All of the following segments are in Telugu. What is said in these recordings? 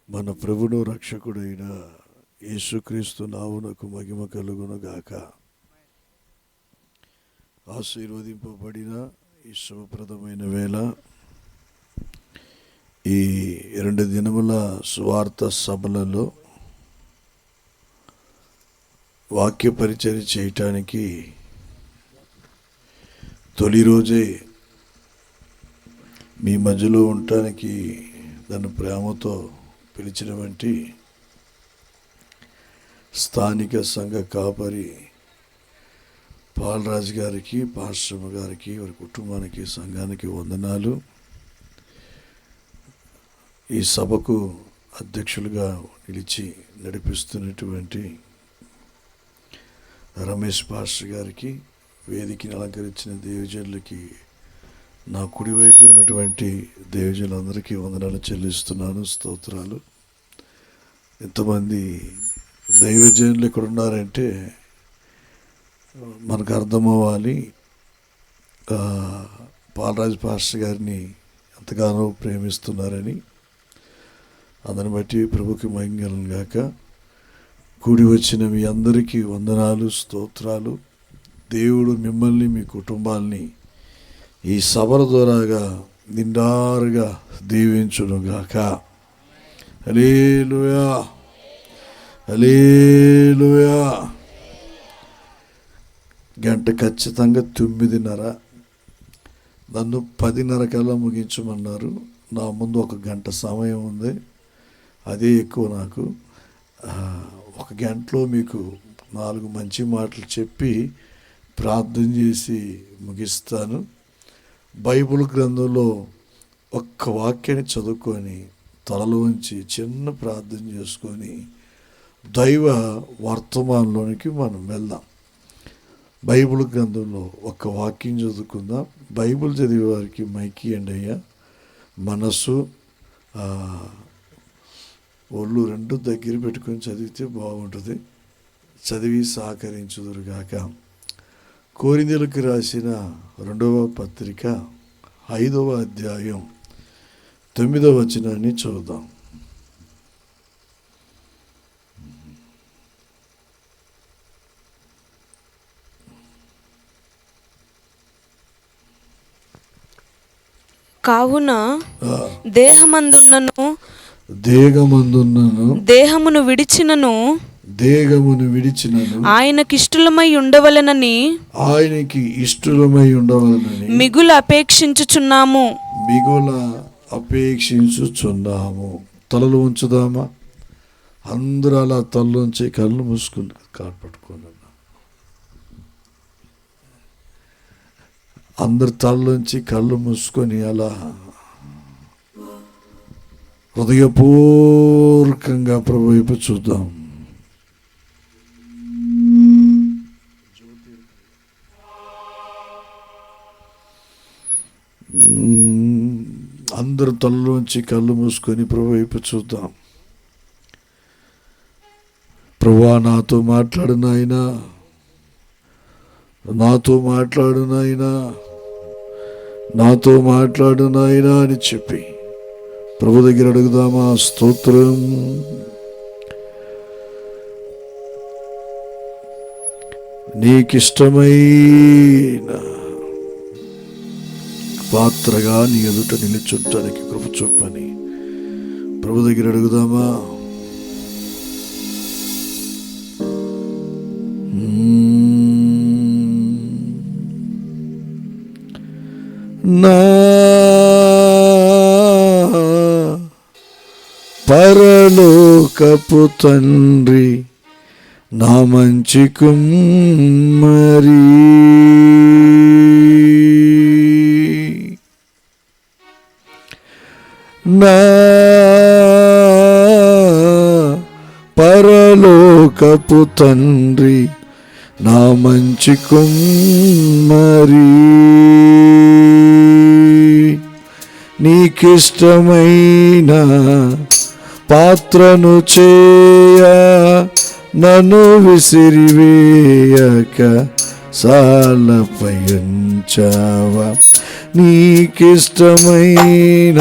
మన ప్రభును రక్షకుడైన యేసుక్రీస్తు నామమునకు మహిమ కలుగును గాక. ఆశీర్వదింపబడిన ఈ శుభప్రదమైన వేళ, ఈ 2 దినముల సువార్త సభలలో వాక్య పరిచర్య చేయటానికి తొలి రోజే మీ మధ్యలో ఉండటానికి నన్ను ప్రేమతో పిలిచినటువంటి స్థానిక సంఘ కాపరి పాలరాజు గారికి, పాశ్రమ గారికి, వారి కుటుంబానికి, సంఘానికి వందనాలు. ఈ సభకు అధ్యక్షులుగా నిలిచి నడిపిస్తున్నటువంటి రమేష్ పాస్టర్ గారికి, వేదికని అలంకరించిన దేవజనులకి, నా కుడివైపు ఉన్నటువంటి దేవజనులందరికీ వందనాలు చెల్లిస్తున్నాను. స్తోత్రాలు. ఎంతమంది దైవజనులు ఇక్కడ ఉన్నారంటే మనకు అర్థమవ్వాలి, పాలరాజు పాస్టర్ గారిని ఎంతగానో ప్రేమిస్తున్నారని. అందరిని బట్టి ప్రభుకి మహిమ గాక. కూడి వచ్చిన మీ అందరికీ వందనాలు, స్తోత్రాలు. దేవుడు మిమ్మల్ని, మీ కుటుంబాల్ని ఈ సభల ద్వారాగా నిండారుగా దీవించునుగాక. హల్లెలూయా, హల్లెలూయా. గంట ఖచ్చితంగా 9:30. నన్ను 10:30 కల్లా ముగించమన్నారు. నా ముందు 1 గంట సమయం ఉంది, అదే ఎక్కువ నాకు. 1 గంటలో మీకు 4 మంచి మాటలు చెప్పి ప్రార్థన చేసి ముగిస్తాను. బైబిల్ గ్రంథంలో 1 వాక్యాన్ని చదువుకొని తలలో ఉంచి చిన్న ప్రార్థన చేసుకొని దైవ వర్తమానంలోనికి మనం వెళ్దాం. బైబిల్ గ్రంథంలో 1 వాక్యం చదువుకుందాం. బైబిల్ చదివే వారికి మైకి అండయ్యా, మనసు ఒళ్ళు 2 దగ్గర పెట్టుకొని చదివితే బాగుంటుంది. చదివి సహకరించుదురుగాక. కొరింథీయులకు రాసిన 2వ పత్రిక 5వ అధ్యాయం 9వ వచనాన్ని చదువుదాం. కావున దేహమందున్నను దేహమును విడిచినను ఆయనకి ఇష్టలమై ఉండవలెనని మిగుల అపేక్షించుచున్నాము. తలలు ఉంచుదామా? అందరూ అలా తలలోంచి కళ్ళు మూసుకుని కాపాడుకోండి. అందరు తలలోంచి కళ్ళు మూసుకొని అలా హృదయపూర్వకంగా ప్రభు వైపు చూద్దాం. అందరు తలలోంచి కళ్ళు మూసుకొని ప్రభు వైపు చూద్దాం. ప్రభువా, నాతో మాట్లాడు నాయనా, నాతో మాట్లాడు నాయనా, నాతో మాట్లాడు నాయనా అని చెప్పి ప్రభు దగ్గర అడుగుదామా? స్తోత్రం. నీకిష్టమైన పాత్రగా నీ ఎదుట నిలుచుంటానికి కృప చూపని ప్రభు దగ్గర అడుగుదామా? నా పరలోకపు తండ్రి, నా మంచి కుమ్మరి, నా పరలోకపు తండ్రి, నా మంచి కుమ్మరి, నీకిష్టమైన పాత్రను చేయ నన్ను విసిరివేయక సాలపై ఉంచావా. నీకిష్టమైన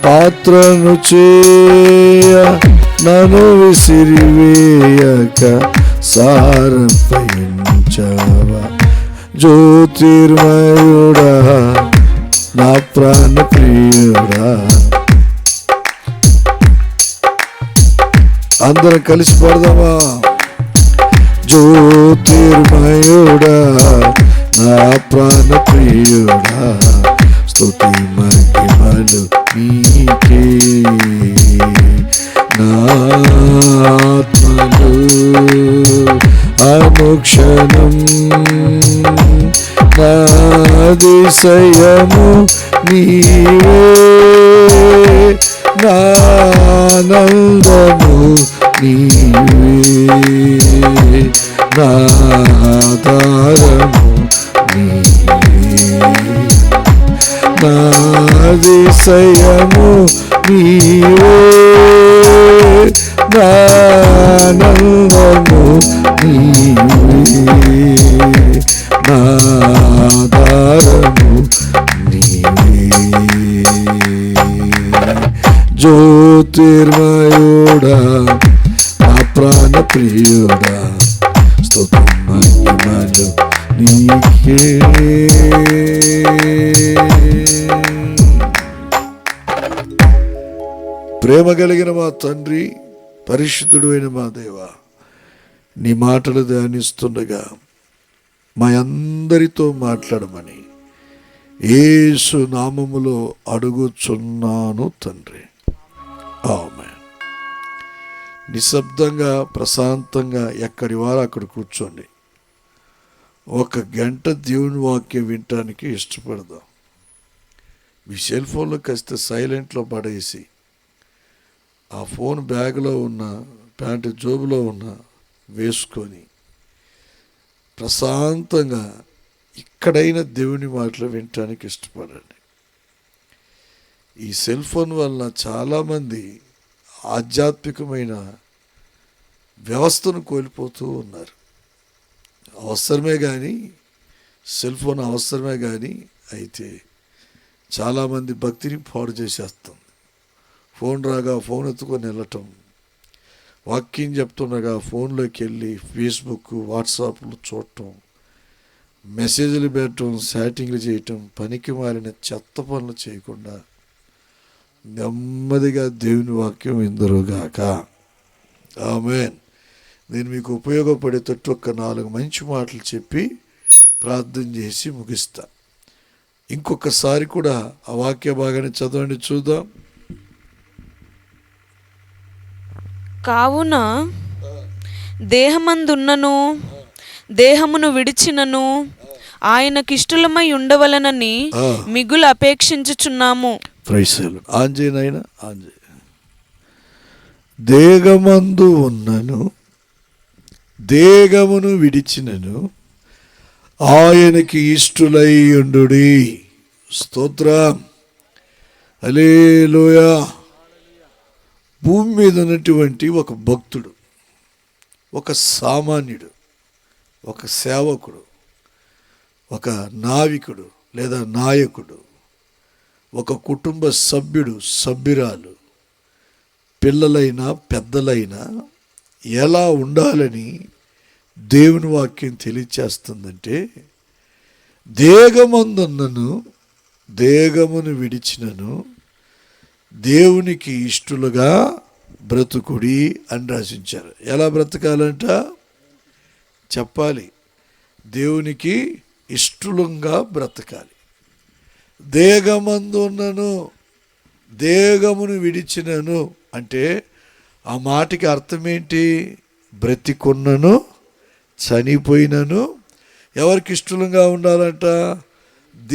పాత్రను చేయ నన్ను విసిరివేయక సారంపై ఉంచావా. జ్యోతిర్మయుడా నా ప్రాణ ప్రియుడా. అందరం కలిసి పడదామా. జ్యోతిర్మయుడా నా ప్రాణ ప్రియుడా, స్తుతి మహిమలు నీకే. నా ఆత్మలు అనుక్షణం నా అతిశయము నీవే, నా ఆనందము నీవే, నా ఆధారము నీవే, నా అతిశయము నీవే, నా ఆనందము నీవే, నా ఆధారము నీవే. జ్యోతిర్మయుడా నా ప్రాణ ప్రియుడా, స్తుతి మహిమలు నీకే. ప్రేమ కలిగిన మా తండ్రి, పరిశుద్ధుడు అయిన మా దేవా, నీ మాటలు ధ్యానిస్తుండగా మా అందరితో మాట్లాడమని యేసు నామములో అడుగుచున్నాను తండ్రి, ఆమేన్. నిశ్శబ్దంగా ప్రశాంతంగా ఎక్కడి వారు అక్కడ కూర్చోండి. 1 గంట దేవుని వాక్యం వినటానికి ఇష్టపడదాం. మీ సెల్ ఫోన్లో కాస్త సైలెంట్లో పడేసి ఆ ఫోన్ బ్యాగ్లో ఉన్న, ప్యాంటు జోబులో ఉన్న వేసుకొని ప్రశాంతంగా ఇక్కడైనా దేవుని మాటలు వినటానికి ఇష్టపడండి. ఈ సెల్ ఫోన్ వల్ల చాలామంది ఆధ్యాత్మికమైన వ్యవస్థను కోల్పోతూ ఉన్నారు. అవసరమే కానీ, సెల్ ఫోన్ అవసరమే కానీ, అయితే చాలామంది భక్తిని పాడు చేసేస్తుంది. ఫోన్ రాగా ఫోన్ ఎత్తుకొని వెళ్ళటం, వాక్యం చెప్తుండగా ఫోన్లోకి వెళ్ళి ఫేస్బుక్ వాట్సాప్లు చూడటం, మెసేజ్లు పెట్టడం, చాటింగ్లు చేయటం, పనికి మారిన చెత్త పనులు చేయకుండా నెమ్మదిగా దేవుని వాక్యం విందురుగాక. ఆమేన్. నేను మీకు ఉపయోగపడేటట్టు 4 మంచి మాటలు చెప్పి ప్రార్థన చేసి ముగిస్తా. ఇంకొకసారి కూడా ఆ వాక్య భాగాన్ని చదవండి, చూద్దాం. కావున దేహమందున్నను దేహమును విడిచినను ఆయనకిష్టులమై ఉండవలనని మిగులు అపేక్షించుచున్నాము. ఆంజేనైనా ఆంజే. దేహమందు ఉన్నను దేహమును విడిచినను ఆయనకి ఇష్టులై ఉండుడి. స్తోత్రం, హల్లెలూయా. భూమి మీద ఉన్నటువంటి ఒక భక్తుడు, ఒక సామాన్యుడు, ఒక సేవకుడు, ఒక నావికుడు లేదా నాయకుడు, ఒక కుటుంబ సభ్యుడు, సభ్యురాలు, పిల్లలైనా పెద్దలైనా ఎలా ఉండాలని దేవుని వాక్యం తెలియచేస్తుందంటే, దేహమందున్నను దేహమును విడిచినను దేవునికి ఇష్టలుగా బ్రతుకుడి అని రాసించారు. ఎలా బ్రతకాలంట చెప్పాలి. దేవునికి ఇష్టలుగా బ్రతకాలి. దేహమందున్నను దేహమును విడిచినను అంటే ఆ మాటకి అర్థం ఏంటి? బ్రతికున్నను చనిపోయినను ఎవరికి ఇష్టలుగా ఉండాలంట?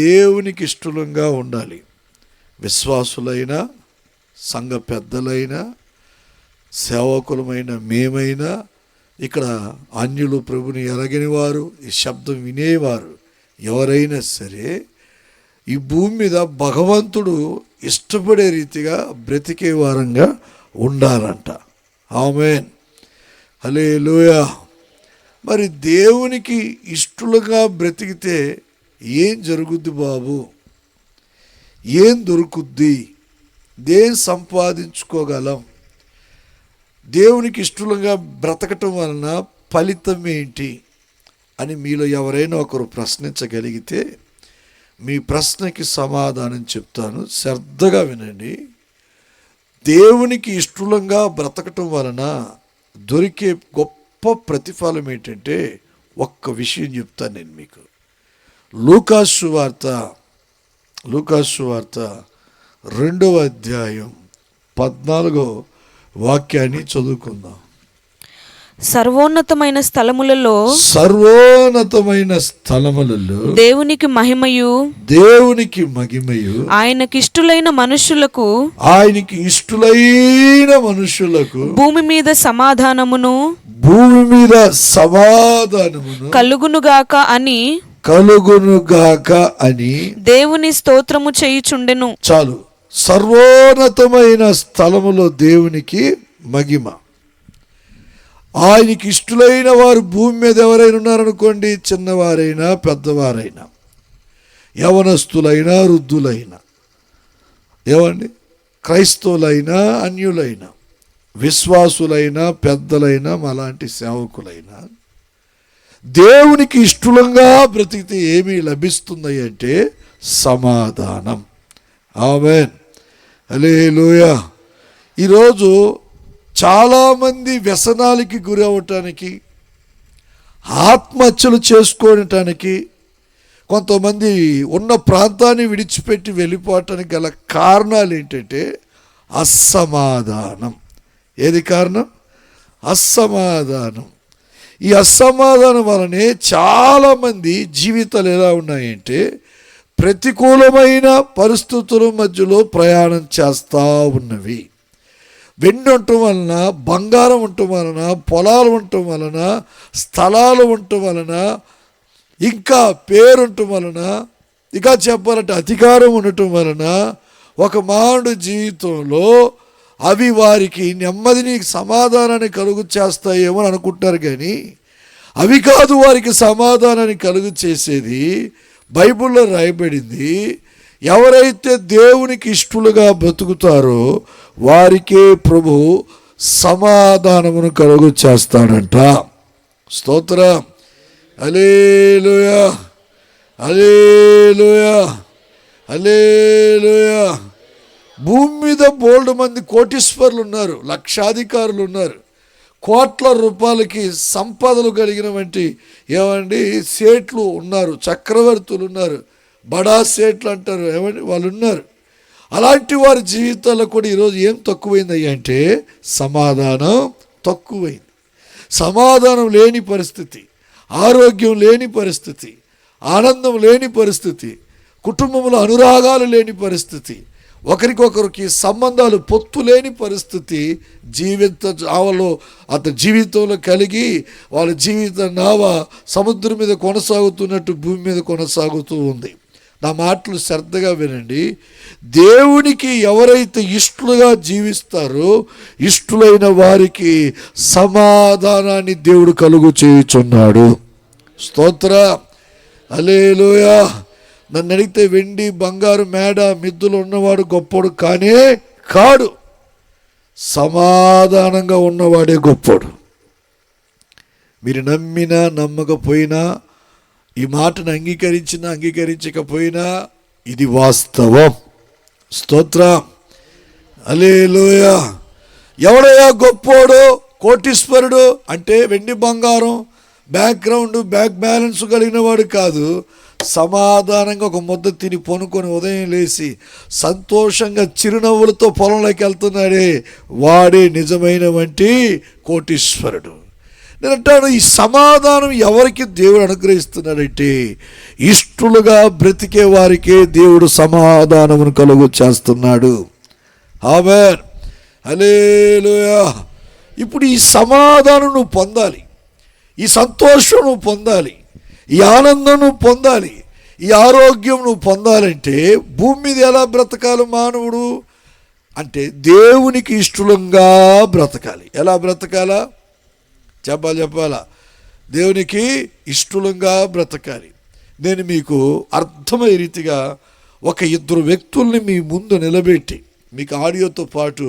దేవునికి ఇష్టలుగా ఉండాలి. విశ్వాసులైనా, సంఘ పెద్దలైనా, సేవకులమైన మేమైనా, ఇక్కడ అన్యులు ప్రభుని ఎరగని వారు, ఈ శబ్దం వినేవారు ఎవరైనా సరే ఈ భూమి మీద భగవంతుడు ఇష్టపడే రీతిగా బ్రతికే వారంగా ఉండాలంట. ఆమేన్, హల్లెలూయా. మరి దేవునికి ఇష్టలుగా బ్రతికితే ఏం జరుగుద్ది బాబు? ఏం దొరుకుద్ది? దేని సంపాదించుకోగలం? దేవునికి ఇష్టలుగా బ్రతకటం వలన ఫలితం ఏంటి అని మీలో ఎవరైనా ఒకరు ప్రశ్నించగలిగితే మీ ప్రశ్నకి సమాధానం చెప్తాను. శ్రద్ధగా వినండి. దేవునికి ఇష్టలుగా బ్రతకటం వలన దొరికే గొప్ప ప్రతిఫలం ఏంటంటే ఒక్క విషయం చెప్తాను నేను మీకు. లూకాసు వార్త 2వ అధ్యాయం 14వ వాక్యాన్ని చదువుకుందాం. సర్వోన్నతమైన స్థలములలో దేవునికి మహిమయు ఆయనకిష్టులైన మనుషులకు భూమి మీద సమాధానమును కలుగునుగాక అని దేవుని స్తోత్రము చేయుచుండెను. చాలు. సర్వోన్నతమైన స్థలములో దేవునికి మహిమ. ఆయనకి ఇష్టలైన వారు భూమి మీద ఎవరైనా ఉన్నారనుకోండి, చిన్నవారైనా పెద్దవారైనా, యవనస్తులైనా వృద్ధులైనా, ఏమండి, క్రైస్తవులైనా అన్యులైనా, విశ్వాసులైనా పెద్దలైనా అలాంటి సేవకులైనా దేవునికి ఇష్టలంగా బ్రతికితే ఏమీ లభిస్తుంది అంటే సమాధానం. ఆమేన్, హల్లెలూయా. ఈరోజు చాలామంది వ్యసనాలకి గురి అవ్వటానికి, ఆత్మహత్యలు చేసుకోవటానికి, కొంతమంది ఉన్న ప్రాంతాన్ని విడిచిపెట్టి వెళ్ళిపోవటానికి గల కారణాలు ఏంటంటే అసమాధానం. ఏది కారణం? అసమాధానం. ఈ అసమాధానం వలనే చాలామంది జీవితాలు ఎలా ఉన్నాయంటే ప్రతికూలమైన పరిస్థితుల మధ్యలో ప్రయాణం చేస్తూ ఉన్నవి. వెండి ఉండటం వలన, బంగారం ఉండటం వలన, పొలాలు ఉండటం వలన, స్థలాలు ఉండటం వలన, ఇంకా పేరు ఉండటం వలన, ఇంకా చెప్పాలంటే అధికారం ఉండటం వలన ఒక మానవుడి జీవితంలో అవి వారికి నెమ్మదిని, సమాధానాన్ని కలుగు చేస్తాయేమో అని అనుకుంటారు. కానీ అవి కాదు వారికి సమాధానాన్ని కలుగు చేసేది. బైబిల్లో రాయబడింది, ఎవరైతే దేవునికి ఇష్టలుగా బ్రతుకుతారో వారికే ప్రభు సమాధానమును కలుగు చేస్తాడంట. స్తోత్రం, హల్లెలూయా, హల్లెలూయా, హల్లెలూయా. భూమి మీద బోల్డ్ మంది కోటీశ్వరులు ఉన్నారు, లక్షాధికారులు ఉన్నారు, కోట్ల రూపాయలకి సంపదలు కలిగిన వంటి ఏమండి సేట్లు ఉన్నారు, చక్రవర్తులు ఉన్నారు, బడా సేట్లు అంటారు, ఏమండి వాళ్ళు ఉన్నారు. అలాంటి వారి జీవితాల్లో కూడా ఈరోజు ఏం తక్కువైంది అంటే సమాధానం తక్కువైంది. సమాధానం లేని పరిస్థితి, ఆరోగ్యం లేని పరిస్థితి, ఆనందం లేని పరిస్థితి, కుటుంబంలో అనురాగాలు లేని పరిస్థితి, ఒకరికొకరికి సంబంధాలు పొత్తు లేని పరిస్థితి అతని జీవితంలో కలిగి వాళ్ళ జీవిత నావ సముద్రం మీద కొనసాగుతున్నట్టు భూమి మీద కొనసాగుతూ ఉంది. నా మాటలు శ్రద్ధగా వినండి. దేవునికి ఎవరైతే ఇష్టలుగా జీవిస్తారో ఇష్టలైన వారికి సమాధానాన్ని దేవుడు కలుగు చేయుచున్నాడు. స్తోత్రం, హల్లెలూయా. నన్ను అడిగితే వెండి, బంగారు, మేడ, మిద్దులు ఉన్నవాడు గొప్పోడు కానే కాడు. సమాధానంగా ఉన్నవాడే గొప్పోడు. మీరు నమ్మినా నమ్మకపోయినా, ఈ మాటను అంగీకరించినా అంగీకరించకపోయినా ఇది వాస్తవం. స్తోత్రం, హల్లెలూయా. ఎవడయ్యా గొప్పోడు, కోటీశ్వరుడు అంటే వెండి బంగారం, బ్యాక్ బ్యాలెన్స్ కలిగిన వాడు కాదు. సమాధానంగా ఒక ముద్ద తిని పొనుకొని ఉదయం లేచి సంతోషంగా చిరునవ్వులతో పొలంలోకి వెళ్తున్నాడే వాడే నిజమైన వంటి కోటీశ్వరుడు. నేను అంటాను, ఈ సమాధానం ఎవరికి దేవుడు అనుగ్రహిస్తున్నాడంటే ఇష్టలుగా బ్రతికే వారికే దేవుడు సమాధానమును కలుగు చేస్తున్నాడు. ఆమేన్, హల్లెలూయా. ఇప్పుడు ఈ సమాధానం నువ్వు పొందాలి, ఈ సంతోషం నువ్వు పొందాలి, ఈ ఆనందం నువ్వు పొందాలి, ఈ ఆరోగ్యం నువ్వు పొందాలంటే భూమి మీద ఎలా బ్రతకాలి మానవుడు అంటే దేవునికి ఇష్టలంగా బ్రతకాలి. ఎలా బ్రతకాలా చెప్పాలా? దేవునికి ఇష్టలంగా బ్రతకాలి. నేను మీకు అర్థమయ్యే రీతిగా ఒక 2 వ్యక్తుల్ని మీ ముందు నిలబెట్టి మీకు ఆడియోతో పాటు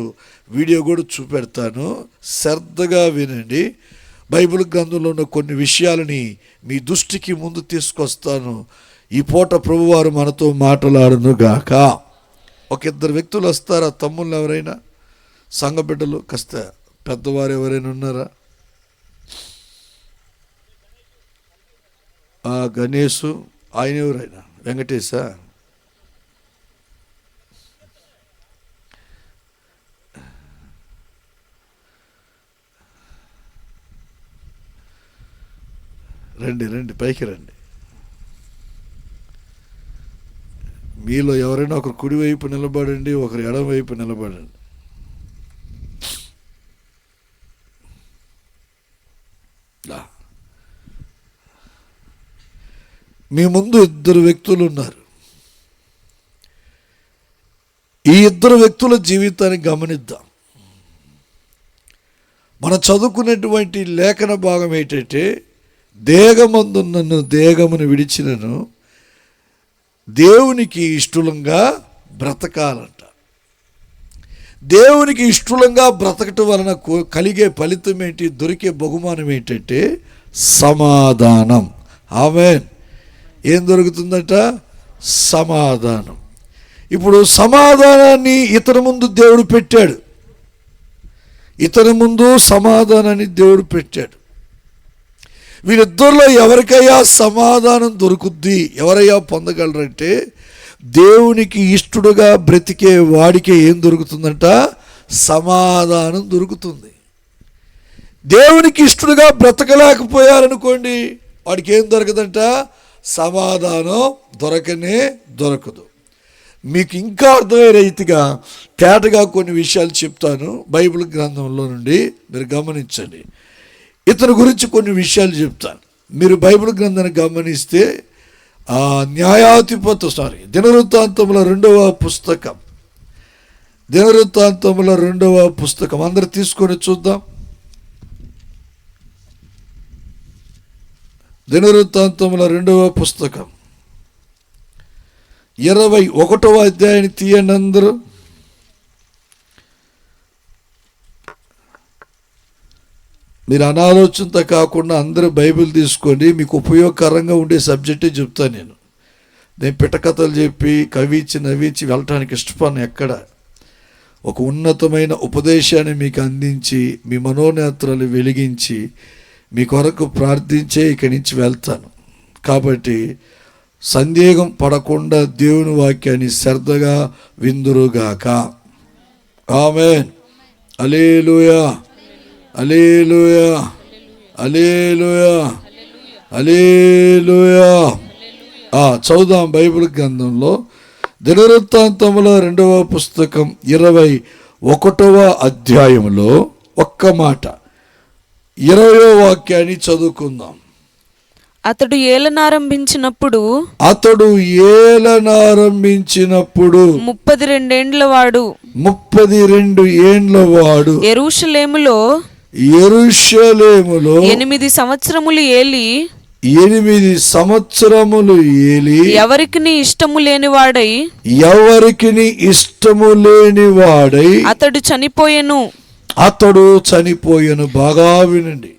వీడియో కూడా చూపెడతాను, శ్రద్ధగా వినండి. బైబిల్ గ్రంథంలో ఉన్న కొన్ని విషయాలని మీ దృష్టికి ముందు తీసుకొస్తాను. ఈ పూట ప్రభువారు మనతో మాట్లాడును గాక. ఒక ఇద్దరు వ్యక్తులు వస్తారా? తమ్ముళ్ళు ఎవరైనా, సంఘ బిడ్డలు, కాస్త పెద్దవారు ఎవరైనా ఉన్నారా? గణేషు, ఆయన ఎవరైనా? వెంకటేశా? రండి రండి, పైకి రండి. మీలో ఎవరైనా ఒకరు కుడివైపు నిలబడండి, ఒకరు ఎడమవైపు నిలబడండి. మీ ముందు ఇద్దరు వ్యక్తులు ఉన్నారు. ఈ ఇద్దరు వ్యక్తుల జీవితాన్ని గమనిద్దాం. మనం చదువుకునేటువంటి లేఖన భాగం ఏంటంటే, దేహమందున్నను దేహమును విడిచినను దేవునికి ఇష్టలంగా బ్రతకాలంట. దేవునికి ఇష్టలంగా బ్రతకటం వలన కలిగే ఫలితం ఏంటి? దొరికే బహుమానం ఏంటంటే సమాధానం. ఆమేన్. ఏం దొరుకుతుందట? సమాధానం. ఇప్పుడు సమాధానాన్ని ఇతని ముందు దేవుడు పెట్టాడు. ఇతని ముందు సమాధానాన్ని దేవుడు పెట్టాడు. వీరిద్దరిలో ఎవరికయ్యా సమాధానం దొరుకుద్ది, ఎవరయ్యా పొందగలరంటే, దేవునికి ఇష్టడుగా బ్రతికే వాడికే ఏం దొరుకుతుందంట? సమాధానం దొరుకుతుంది. దేవునికి ఇష్టడుగా బ్రతకలేకపోయారనుకోండి, వాడికి ఏం దొరకదంట? సమాధానం దొరకనే దొరకదు. మీకు ఇంకా అర్థమయ్యే రీతిగా తేటగా కొన్ని విషయాలు చెప్తాను బైబిల్ గ్రంథంలో నుండి, మీరు గమనించండి. ఇతని గురించి కొన్ని విషయాలు చెప్తాను. మీరు బైబిల్ గ్రంథాన్ని గమనిస్తే దినవృత్తాంతముల 2వ పుస్తకం, దినవృత్తాంతముల 2వ పుస్తకం అందరు తీసుకొని చూద్దాం. దినవృత్తాంతముల 2వ పుస్తకం 21వ అధ్యాయాన్ని తీయండి అందరూ. మీరు అనాలోచనతో కాకుండా అందరూ బైబిల్ తీసుకోండి. మీకు ఉపయోగకరంగా ఉండే సబ్జెక్టే చెప్తాను నేను. పిట్టకథలు చెప్పి కవించి నవ్వించి వెళ్ళటానికి ఇష్టపడను. ఎక్కడ ఒక ఉన్నతమైన ఉపదేశాన్ని మీకు అందించి మీ మనోనేత్రాలు వెలిగించి మీ కొరకు ప్రార్థించే ఇక్కడి నుంచి వెళ్తాను. కాబట్టి సందేహం పడకుండా దేవుని వాక్యాన్ని శ్రద్ధగా విందురుగాక. ఆమేన్. హల్లెలూయా, హల్లెలూయా, హల్లెలూయా, హల్లెలూయా. చదువుదాం బైబిల్ గ్రంథంలో దినవృత్తాంతముల 2వ పుస్తకం 21వ అధ్యాయంలో ఒక్క మాట 20వ వాక్యాన్ని చదువుకుందాం. అతడు ఏలనారంభించినప్పుడు 32 ఏండ్ల వాడు యెరూషలేములో 8 సంవత్సరములు ఏలి ఎవరికిని ఇష్టము లేనివాడై అతడు చనిపోయెను. బాగా వినండి.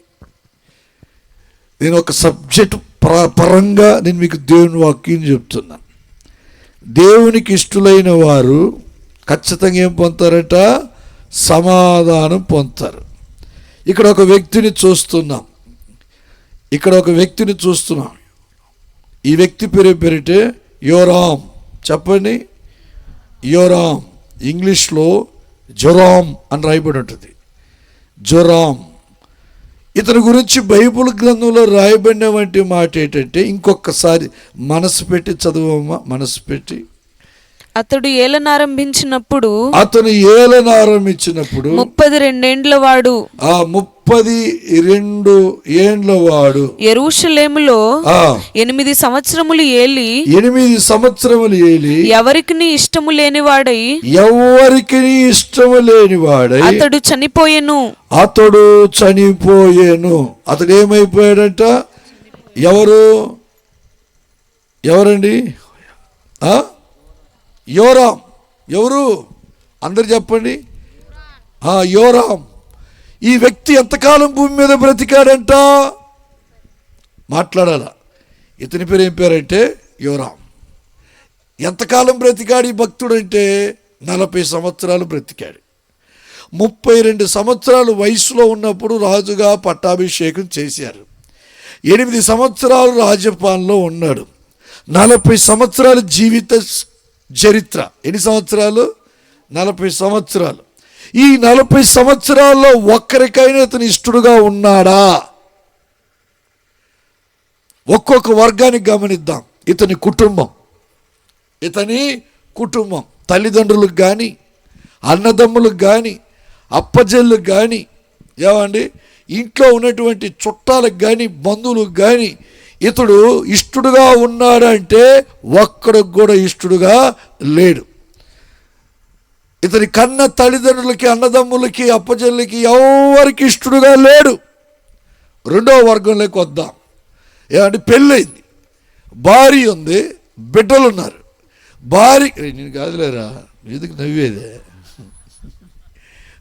నేను ఒక సబ్జెక్ట్ పరంగా నేను మీకు దేవుని వాక్యం చెప్తున్నాను. దేవునికి ఇష్టలైన వారు ఖచ్చితంగా ఏం పొందుతారట? సమాధానం పొందుతారు. ఇక్కడ ఒక వ్యక్తిని చూస్తున్నాం. ఈ వ్యక్తి పేరేంటే యోరాం. చెప్పండి, యోరాం. ఇంగ్లీష్లో జొరాం అని రాయబడి ఉంటుంది. జొరాం. ఇతని గురించి బైబిల్ గ్రంథంలో రాయబడిన వంటి మాట ఏంటంటే, ఇంకొకసారి మనసు పెట్టి చదువమ్మా, మనసు పెట్టి. అతడు ఏలనారంభించినప్పుడు 32 ఏండ్ల వాడు 32 ఏండ్ల వాడు యెరూషలేములో 8 సంవత్సరములు ఏలి ఎవరికిని ఇష్టము లేనివాడై అతడు చనిపోయెను. అతడు ఏమైపోయాడంట? ఎవరండి? యోరాం. ఎవరు? అందరు చెప్పండి. యోరాం. ఈ వ్యక్తి ఎంతకాలం భూమి మీద బ్రతికాడంట? మాట్లాడాల. ఇతని పేరు ఏం పేరంటే యోరాం. ఎంతకాలం బ్రతికాడు ఈ భక్తుడు అంటే 40 సంవత్సరాలు బ్రతికాడు. 32 సంవత్సరాలు వయసులో ఉన్నప్పుడు రాజుగా పట్టాభిషేకం చేశారు. 8 సంవత్సరాలు రాజ్యపాలనలో ఉన్నాడు. 40 సంవత్సరాల జీవిత చరిత్ర. ఎన్ని సంవత్సరాలు? 40 సంవత్సరాలు. ఈ 40 సంవత్సరాల్లో ఒక్కరికైనా ఇతను ఇష్టడుగా ఉన్నాడా? ఒక్కొక్క వర్గాన్ని గమనిద్దాం. ఇతని కుటుంబం తల్లిదండ్రులకు కానీ, అన్నదమ్ములకు కానీ, అప్పజెళ్ళకు కానీ, ఏమండి ఇంట్లో ఉన్నటువంటి చుట్టాలకు కానీ, బంధువులకు కానీ ఇతడు ఇష్టడుగా ఉన్నాడంటే ఒక్కడికి కూడా ఇష్టడుగా లేడు. ఇతని కన్న తల్లిదండ్రులకి, అన్నదమ్ములకి, అప్పచెల్లకి ఎవరికి ఇష్టడుగా లేడు. రెండవ వర్గంలోకి వద్దాం. ఏమంటే పెళ్ళయింది, భార్య ఉంది, బిడ్డలు ఉన్నారు. నేను కాదులేరా, ఎందుకు నవ్వేదే?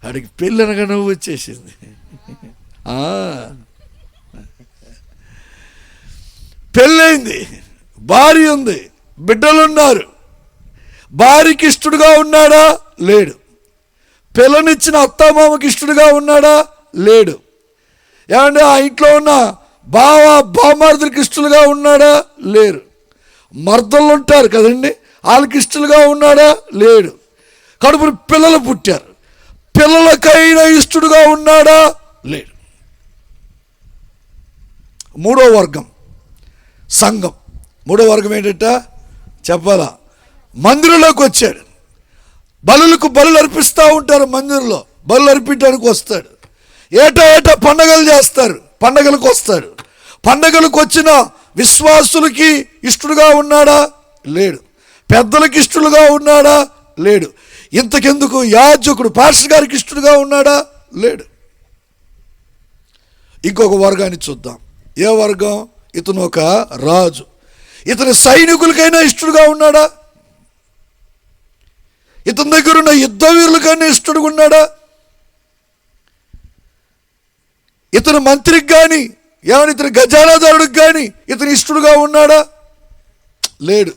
ఆడికి పెళ్ళి అనగా నవ్వు వచ్చేసింది. పెళ్ళయింది, భార్య ఉంది, బిడ్డలున్నారు. భార్యకి ఇష్టడుగా ఉన్నాడా? లేడు. పిల్లనిచ్చిన అత్తామామకి ఇష్టడుగా ఉన్నాడా? లేడు. ఏమంటే ఆ ఇంట్లో ఉన్న బామార్దులకి ఇష్టలుగా ఉన్నాడా? లేరు. మర్దలు ఉంటారు కదండి, వాళ్ళకి ఇష్టలుగా ఉన్నాడా? లేడు. కడుపుని పిల్లలు పుట్టారు, పిల్లలకైనా ఇష్టడుగా ఉన్నాడా? లేడు. మూడో వర్గం సంఘం. మూడో వర్గం ఏంటంట చెప్పాలా? మందిరంలోకి వచ్చాడు. బలులు అర్పిస్తూ ఉంటారు. మందిరంలో బలులు అర్పించడానికి వస్తాడు. ఏటా పండగలు చేస్తారు, పండగలకు వస్తాడు. పండగలకు వచ్చిన విశ్వాసులకి ఇష్టడుగా ఉన్నాడా? లేడు. పెద్దలకి ఇష్టడుగా ఉన్నాడా? లేడు. ఇంతకెందుకు యాజకుడు పాస్టర్ గారికి ఇష్టడుగా ఉన్నాడా? లేడు. ఇంకొక వర్గాన్ని చూద్దాం. ఏ వర్గం? ఇతను ఒక రాజు. ఇతని సైనికులకైనా ఇష్టడుగా ఉన్నాడా? ఇతని దగ్గర ఉన్న యుద్ధ వీరులకైనా ఇష్టడుగా ఉన్నాడా? ఇతను మంత్రికి కానీ, ఏమని ఇతని గజానాదారుడికి కానీ ఇతను ఇష్టడుగా ఉన్నాడా? లేడు.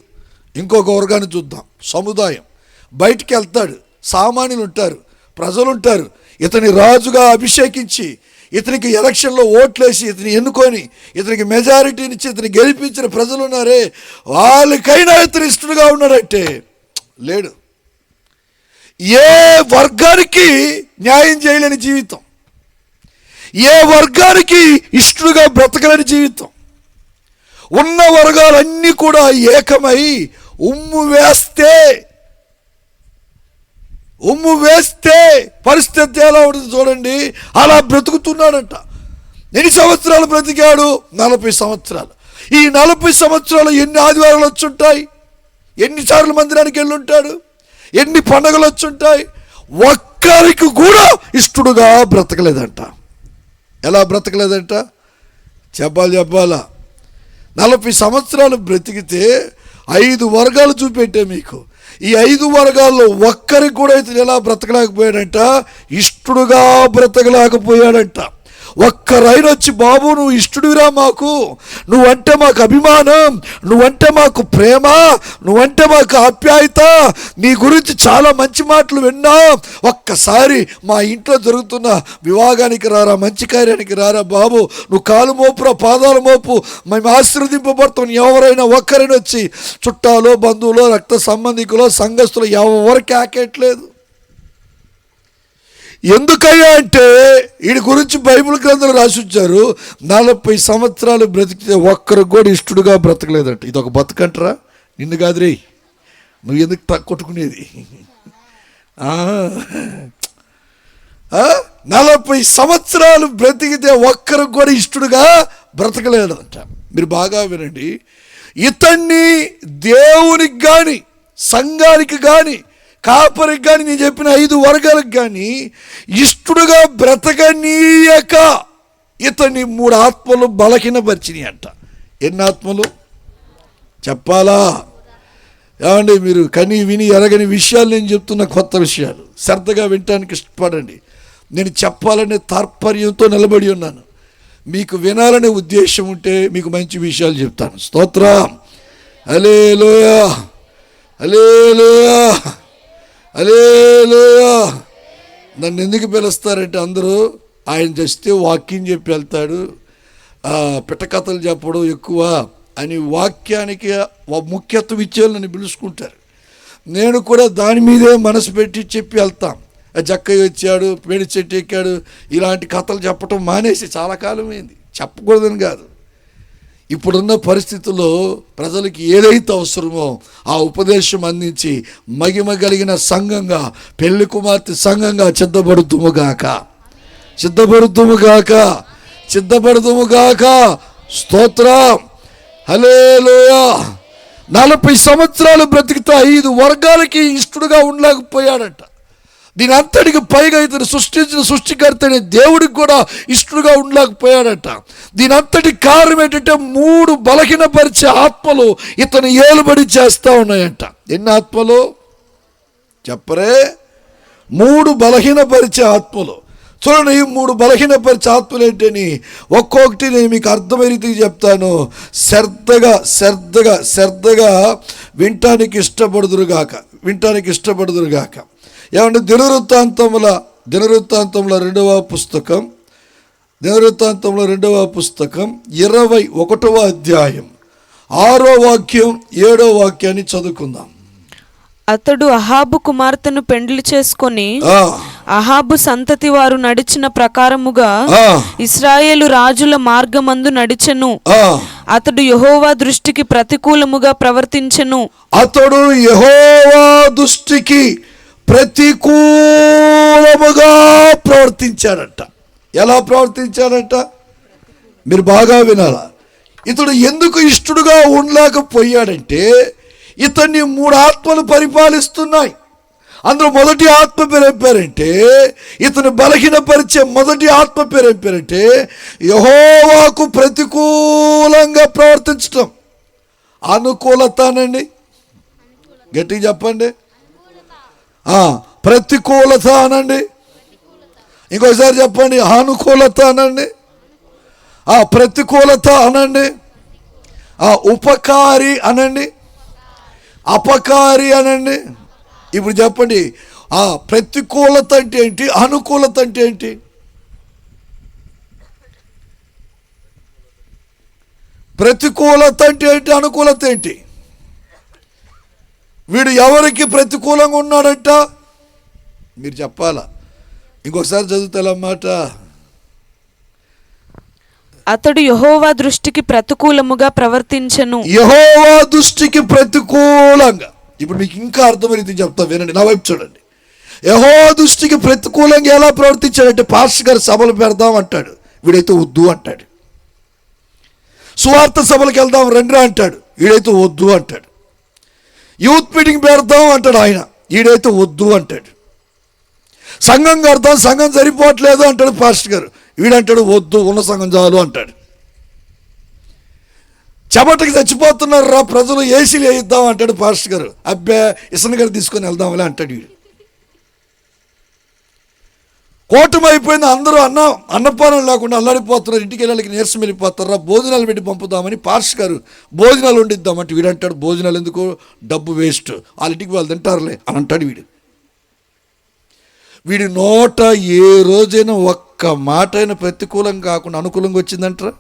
ఇంకొక వర్గాన్ని చూద్దాం. సముదాయం. బయటికి వెళ్తాడు, సామాన్యులు ఉంటారు, ప్రజలు ఉంటారు. ఇతని రాజుగా అభిషేకించి, ఇతనికి ఎలక్షన్లో ఓట్లేసి ఇతని ఎన్నుకొని ఇతనికి మెజారిటీనిచ్చి ఇతని గెలిపించిన ప్రజలు ఉన్నారే, వాళ్ళకైనా ఇతను ఇష్టడుగా ఉన్నాడంటే లేడు. ఏ వర్గానికి న్యాయం చేయలేని జీవితం, ఏ వర్గానికి ఇష్టడుగా బ్రతకలేని జీవితం. ఉన్న వర్గాలన్నీ కూడా ఏకమై ఉమ్ము వేస్తే పరిస్థితి ఎలా ఉంటుంది చూడండి. అలా బ్రతుకుతున్నాడంట. ఎన్ని సంవత్సరాలు బ్రతికాడు? 40 సంవత్సరాలు. ఈ 40 సంవత్సరాలు ఎన్ని ఆదివారాలు వచ్చుంటాయి? ఎన్నిసార్లు మందిరానికి వెళ్ళి ఉంటాడు? ఎన్ని పండుగలు వచ్చుంటాయి? ఒక్కరికి కూడా ఇష్టడుగా బ్రతకలేదంట. ఎలా బ్రతకలేదంట? చెప్పాలా? 40 సంవత్సరాలు బ్రతికితే 5 వర్గాలు చూపెట్టే మీకు. ఈ 5 వర్గాల్లో ఒక్కరికి కూడా ఇతను ఎలా బ్రతకలేకపోయాడంట? ఇష్టడుగా బ్రతకలేకపోయాడంట. ఒక్కరైనా వచ్చి, బాబు నువ్వు ఇష్టడురా, మాకు నువ్వంటే మాకు అభిమానం, నువ్వంటే మాకు ప్రేమ, నువ్వంటే మాకు ఆప్యాయత, నీ గురించి చాలా మంచి మాటలు విన్నా, ఒక్కసారి మా ఇంట్లో జరుగుతున్న వివాహానికి రారా, మంచి కార్యానికి రారా బాబు, నువ్వు కాలు మోపురా, పాదాలు మోపు, మేము ఆశీర్వదింపబడతాం. ఎవరైనా ఒక్కరైనా వచ్చి, చుట్టాలో, బంధువులో, రక్త సంబంధికులో, సంఘస్థులు ఎవరికి ఆకేట్లేదు. ఎందుకయ్యా అంటే వీడి గురించి బైబిల్ గ్రంథాలు రాసి వచ్చారు. 40 సంవత్సరాలు బ్రతికితే ఒక్కరికి కూడా ఇష్టడుగా బ్రతకలేదంట. ఇది ఒక బతుకంటరా? నిన్ను కాదురే, నువ్వు ఎందుకు కొట్టుకునేది? 40 సంవత్సరాలు బ్రతికితే ఒక్కరికి కూడా ఇష్టడుగా బ్రతకలేదంట. మీరు బాగా వినండి. ఇతన్ని దేవునికి కానీ, సంఘానికి కానీ, కాపరికి కానీ, నేను చెప్పిన 5 వర్గాలకు కానీ ఇష్టడుగా బ్రతకనీయక ఇతన్ని 3 ఆత్మలు బలహీనపరిచినాయి అంట. ఎన్ని ఆత్మలు చెప్పాలా? ఏమండి, మీరు కని విని ఎరగని విషయాలు నేను చెప్తున్న కొత్త విషయాలు శ్రద్ధగా వినటానికి ఇష్టపడండి. నేను చెప్పాలనే తాత్పర్యంతో నిలబడి ఉన్నాను. మీకు వినాలనే ఉద్దేశం ఉంటే మీకు మంచి విషయాలు చెప్తాను. స్తోత్రం. హల్లెలూయా, హల్లెలూయా, హల్లెలూయా. నన్ను ఎందుకు పిలుస్తారంటే అందరూ ఆయన చేస్తే వాక్యం చెప్పి వెళ్తాడు, పిట్టకథలు చెప్పడం ఎక్కువ అని వాక్యానికి ముఖ్యత్వం ఇచ్చేవాళ్ళు నన్ను పిలుచుకుంటారు. నేను కూడా దాని మీదే మనసు పెట్టి చెప్పి వెళ్తాం. జక్కయ్య వచ్చాడు, పేడి చెట్టు ఎక్కాడు, ఇలాంటి కథలు చెప్పటం మానేసి చాలా కాలమైంది. చెప్పకూడదని కాదు, ఇప్పుడున్న పరిస్థితుల్లో ప్రజలకి ఏదైతే అవసరమో ఆ ఉపదేశం అందించి మహిమ కలిగిన సంఘంగా, పెళ్లి కుమార్తె సంఘంగా సిద్ధపడుతుముగాక, సిద్ధపడుతుముగాక, సిద్ధపడుతుముగాక. స్తోత్రం. హల్లెలూయా. 40 సంవత్సరాలు బ్రతికితే 5 వర్గాలకి ఇష్టడుగా ఉండలేకపోయాడట. దీని అంతటికి పైగా ఇతను సృష్టించిన సృష్టికర్త అనే దేవుడికి కూడా ఇష్టడుగా ఉండలేకపోయాడట. దీని అంతటి కారణం ఏంటంటే 3 బలహీనపరిచే ఆత్మలు ఇతను ఏలుబడి చేస్తూ ఉన్నాయంట. ఎన్ని ఆత్మలు చెప్పరే? 3 బలహీనపరిచే ఆత్మలు. చూడండి, ఈ 3 బలహీనపరిచే ఆత్మలు ఏంటని ఒక్కొక్కటి నేను మీకు అర్థమయ్యే రీతికి చెప్తాను. శ్రద్ధగా వినటానికి ఇష్టపడుదురుగాక, వినటానికి ఇష్టపడుదురుగాక. ఏమంటే దినవృత్తాంతముల 2వ పుస్తకం, దినవృత్తాంతముల 2వ పుస్తకం 21వ అధ్యాయం 6వ వాక్యం 7వ వాక్యాన్ని చదువుకుందాం. అతడు అహాబు కుమార్తెను పెండ్లి చేసుకొని అహాబు సంతతి వారు నడిచిన ప్రకారముగా ఇశ్రాయేలు రాజుల మార్గమందు నడిచెను. అతడు యెహోవా దృష్టికి ప్రతికూలముగా ప్రవర్తించెను. అతడు యెహోవా దృష్టికి ప్రతికూలముగా ప్రవర్తించాడట. ఎలా ప్రవర్తించాడట? మీరు బాగా వినాల. ఇతడు ఎందుకు ఇష్టడుగా ఉండలేకపోయాడంటే ఇతన్ని 3 ఆత్మలు పరిపాలిస్తున్నాయి. అందులో మొదటి ఆత్మ పేరు ఏం పేరంటే, ఇతను బలహీనపరిచే మొదటి ఆత్మ పేరు ఏం పేరంటే యెహోవాకు ప్రతికూలంగా ప్రవర్తించటం. అనుకూలత అనండి, గట్టిగా చెప్పండి. ప్రతికూలత అనండి, ఇంకోసారి చెప్పండి. అనుకూలత అనండి, ప్రతికూలత అనండి, ఉపకారి అనండి, అపకారి అనండి. ఇప్పుడు చెప్పండి, ప్రతికూలత అంటే ఏంటి, అనుకూలత అంటే ఏంటి? ప్రతికూలత అంటే ఏంటి, అనుకూలత ఏంటి? వీడు ఎవరికి ప్రతికూలంగా ఉన్నాడంట మీరు చెప్పాలా? ఇంకోసారి చదువుతాలన్నమాట. అతడు యెహోవా దృష్టికి ప్రతికూలముగా ప్రవర్తించెను. యెహోవా దృష్టికి ప్రతికూలంగా. ఇప్పుడు మీకు ఇంకా అర్థమైంది చెప్తా, వినండి, నా వైపు చూడండి. యెహోవా దృష్టికి ప్రతికూలంగా ఎలా ప్రవర్తించాడంటే, పాస్టర్ గారు సభలు పెడదాం అంటాడు, వీడైతే వద్దు అంటాడు. సువార్త సభలకు వెళ్దాం రండి అంటాడు, వీడైతే వద్దు అంటాడు. యూత్ మీటింగ్ పెడదాం అంటాడు ఆయన, వీడైతే వద్దు అంటాడు. సంఘం కడతాం, సంఘం సరిపోవట్లేదు అంటాడు పాస్టర్ గారు, వీడంటాడు వద్దు, ఉన్న సంఘం చాలు అంటాడు. చెమటకి చచ్చిపోతున్నారు రా ప్రజలు, ఏసీలు వేయిద్దాం అంటాడు పాస్టర్ గారు, అబ్బే ఇసన గారు తీసుకొని వెళ్దాంలే అంటాడు వీడు. కూటమి అయిపోయింది, అందరూ అన్నపానం లేకుండా అల్లాడిపోతున్నారు, ఇంటికి వెళ్ళాలి నీరసం వెళ్ళిపోతారా, భోజనాలు పెట్టి పంపుదామని పాస్టర్ గారు భోజనాలు వండిద్దామంటే వీడంటాడు భోజనాలు ఎందుకు, డబ్బు వేస్ట్, వాళ్ళ ఇంటికి వాళ్ళు తింటారులే అని అంటాడు వీడు. వీడి నోట ఏ రోజైనా ఒక్క మాట అయినా ప్రతికూలం కాకుండా అనుకూలంగా వచ్చిందంటారా?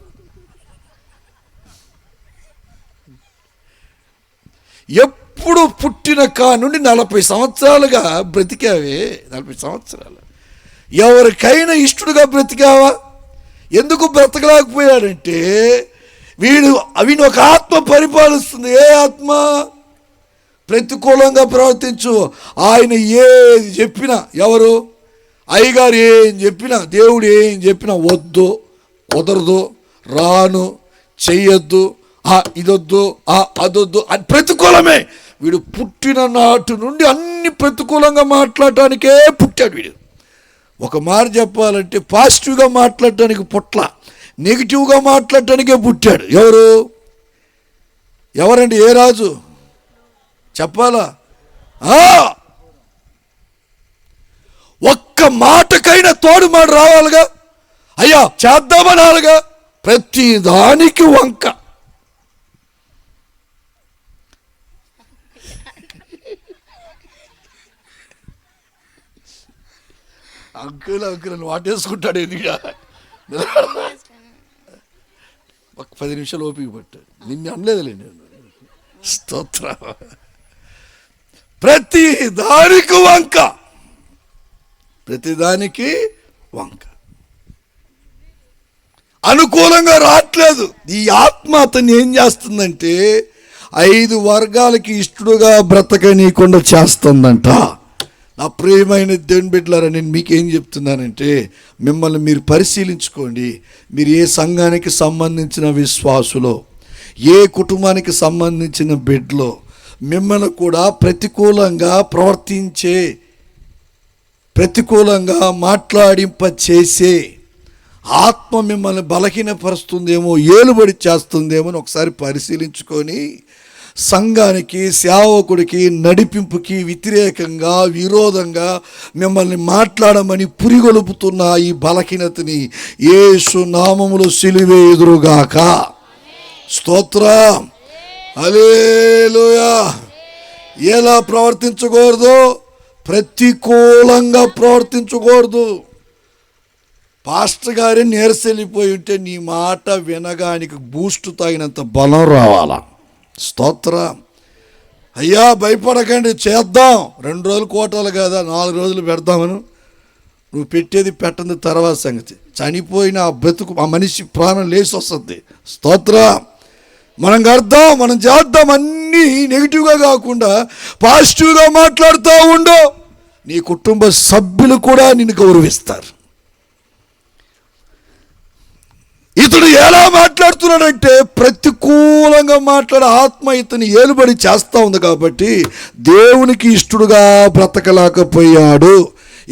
ఎప్పుడు పుట్టిన నుండి 40 సంవత్సరాలుగా బ్రతికావే, 40 సంవత్సరాలు ఎవరికైనా ఇష్టడుగా బ్రతికావా? ఎందుకు బ్రతకలేకపోయాడంటే వీడిని ఒక ఆత్మ పరిపాలిస్తుంది. ఏ ఆత్మ? ప్రతికూలంగా ప్రవర్తించు. ఆయన ఏది చెప్పినా, ఎవరు అయ్యగారు ఏం చెప్పినా, దేవుడు ఏం చెప్పినా వద్దు, కుదరదు, రాను, చెయ్యొద్దు, ఇదొద్దు, అదొద్దు అని ప్రతికూలమే. వీడు పుట్టిన నాటి నుండి అన్ని ప్రతికూలంగా మాట్లాడటానికే పుట్టాడు వీడు. ఒక మాట చెప్పాలంటే పాజిటివ్గా మాట్లాడటానికి పుట్ల, నెగిటివ్గా మాట్లాడటానికే పుట్టాడు. ఎవరండి? ఏ రాజు? చెప్పాలా? ఒక్క మాటకైనా తోడు మాట రావాలిగా, అయ్యా చేద్దామనాలిగా. ప్రతి దానికి వంక. అంకుల్ వాటేసుకుంటాడు. ఎదిగా ఒక 10 నిమిషాలు ఓపిక పట్టాడు. నిన్ను అనలేదులే నేను. స్తోత్ర. ప్రతి దానికి వంక, ప్రతిదానికి వంక. అనుకూలంగా రావట్లేదు. ఈ ఆత్మ అతన్ని ఏం చేస్తుందంటే 5 వర్గాలకి ఇష్టడుగా బ్రతకనీయకుండా చేస్తుందంట. నా ప్రియమైన దేవుని బిడ్డలారా, నేను మీకేం చెప్తున్నానంటే, మిమ్మల్ని మీరు పరిశీలించుకోండి. మీరు ఏ సంఘానికి సంబంధించిన విశ్వాసులో, ఏ కుటుంబానికి సంబంధించిన బిడ్డలో, మిమ్మల్ని కూడా ప్రతికూలంగా ప్రవర్తించే, ప్రతికూలంగా మాట్లాడింప చేసే ఆత్మ మిమ్మల్ని బలహీనపరుస్తుందేమో, ఏలుబడి చేస్తుందేమో అని ఒకసారి పరిశీలించుకొని, సంఘానికి, సేవకుడికి, నడిపింపుకి వ్యతిరేకంగా, విరోధంగా మిమ్మల్ని మాట్లాడమని పురిగొలుపుతున్న ఈ బలహీనతని యేసు నామములో సిలువేయుదురుగాక. స్తోత్రం. హల్లెలూయా. ఎలా ప్రవర్తించకూడదు? ప్రతికూలంగా ప్రవర్తించకూడదు. పాస్టర్ గారి నీరసెళ్ళిపోయి ఉంటే నీ మాట వినగానికి బూస్ట్ తాగినంత బలం రావాలా. స్తోత్రం. అయ్యా భయపడకండి, చేద్దాం. 2 రోజులు కోటాలు కదా, 4 రోజులు పెడదామను. నువ్వు పెట్టేది పెట్టంది తర్వాత సంగతి. చనిపోయిన ఆ బ్రతుకు, ఆ మనిషి ప్రాణం లేచి వస్తుంది. స్తోత్రం. మనం కడదాం, మనం చేద్దాం. అన్నీ నెగిటివ్గా కాకుండా పాజిటివ్గా మాట్లాడుతూ ఉండు. నీ కుటుంబ సభ్యులు కూడా నిన్ను గౌరవిస్తారు. ఇతడు ఎలా మాట్లాడుతున్నాడంటే ప్రతికూలంగా మాట్లాడే ఆత్మ ఇతని ఏలుబడి చేస్తూ ఉంది కాబట్టి దేవునికి ఇష్టడుగా బ్రతకలేకపోయాడు.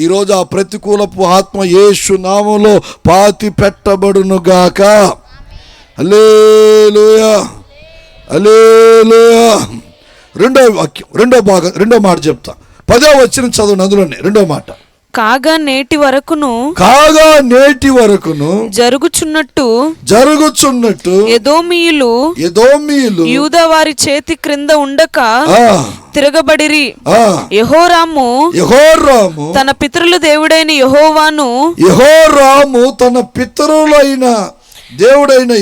ఈరోజు ఆ ప్రతికూలపు ఆత్మ యేసు నామములో పాతి పెట్టబడునుగాక. హల్లెలూయా, హల్లెలూయా. రెండో వాక్యం, రెండో మాట చెప్తా. 10వ వచనం చదువు, అందులోనే 2వ మాట. కాగా నేటి వరకును జరుగుచున్నట్టు ఎదోమీయులు యూదా వారి చేతి క్రింద ఉండక తిరగబడిరి. యెహోరాము తన పితరుల దేవుడైన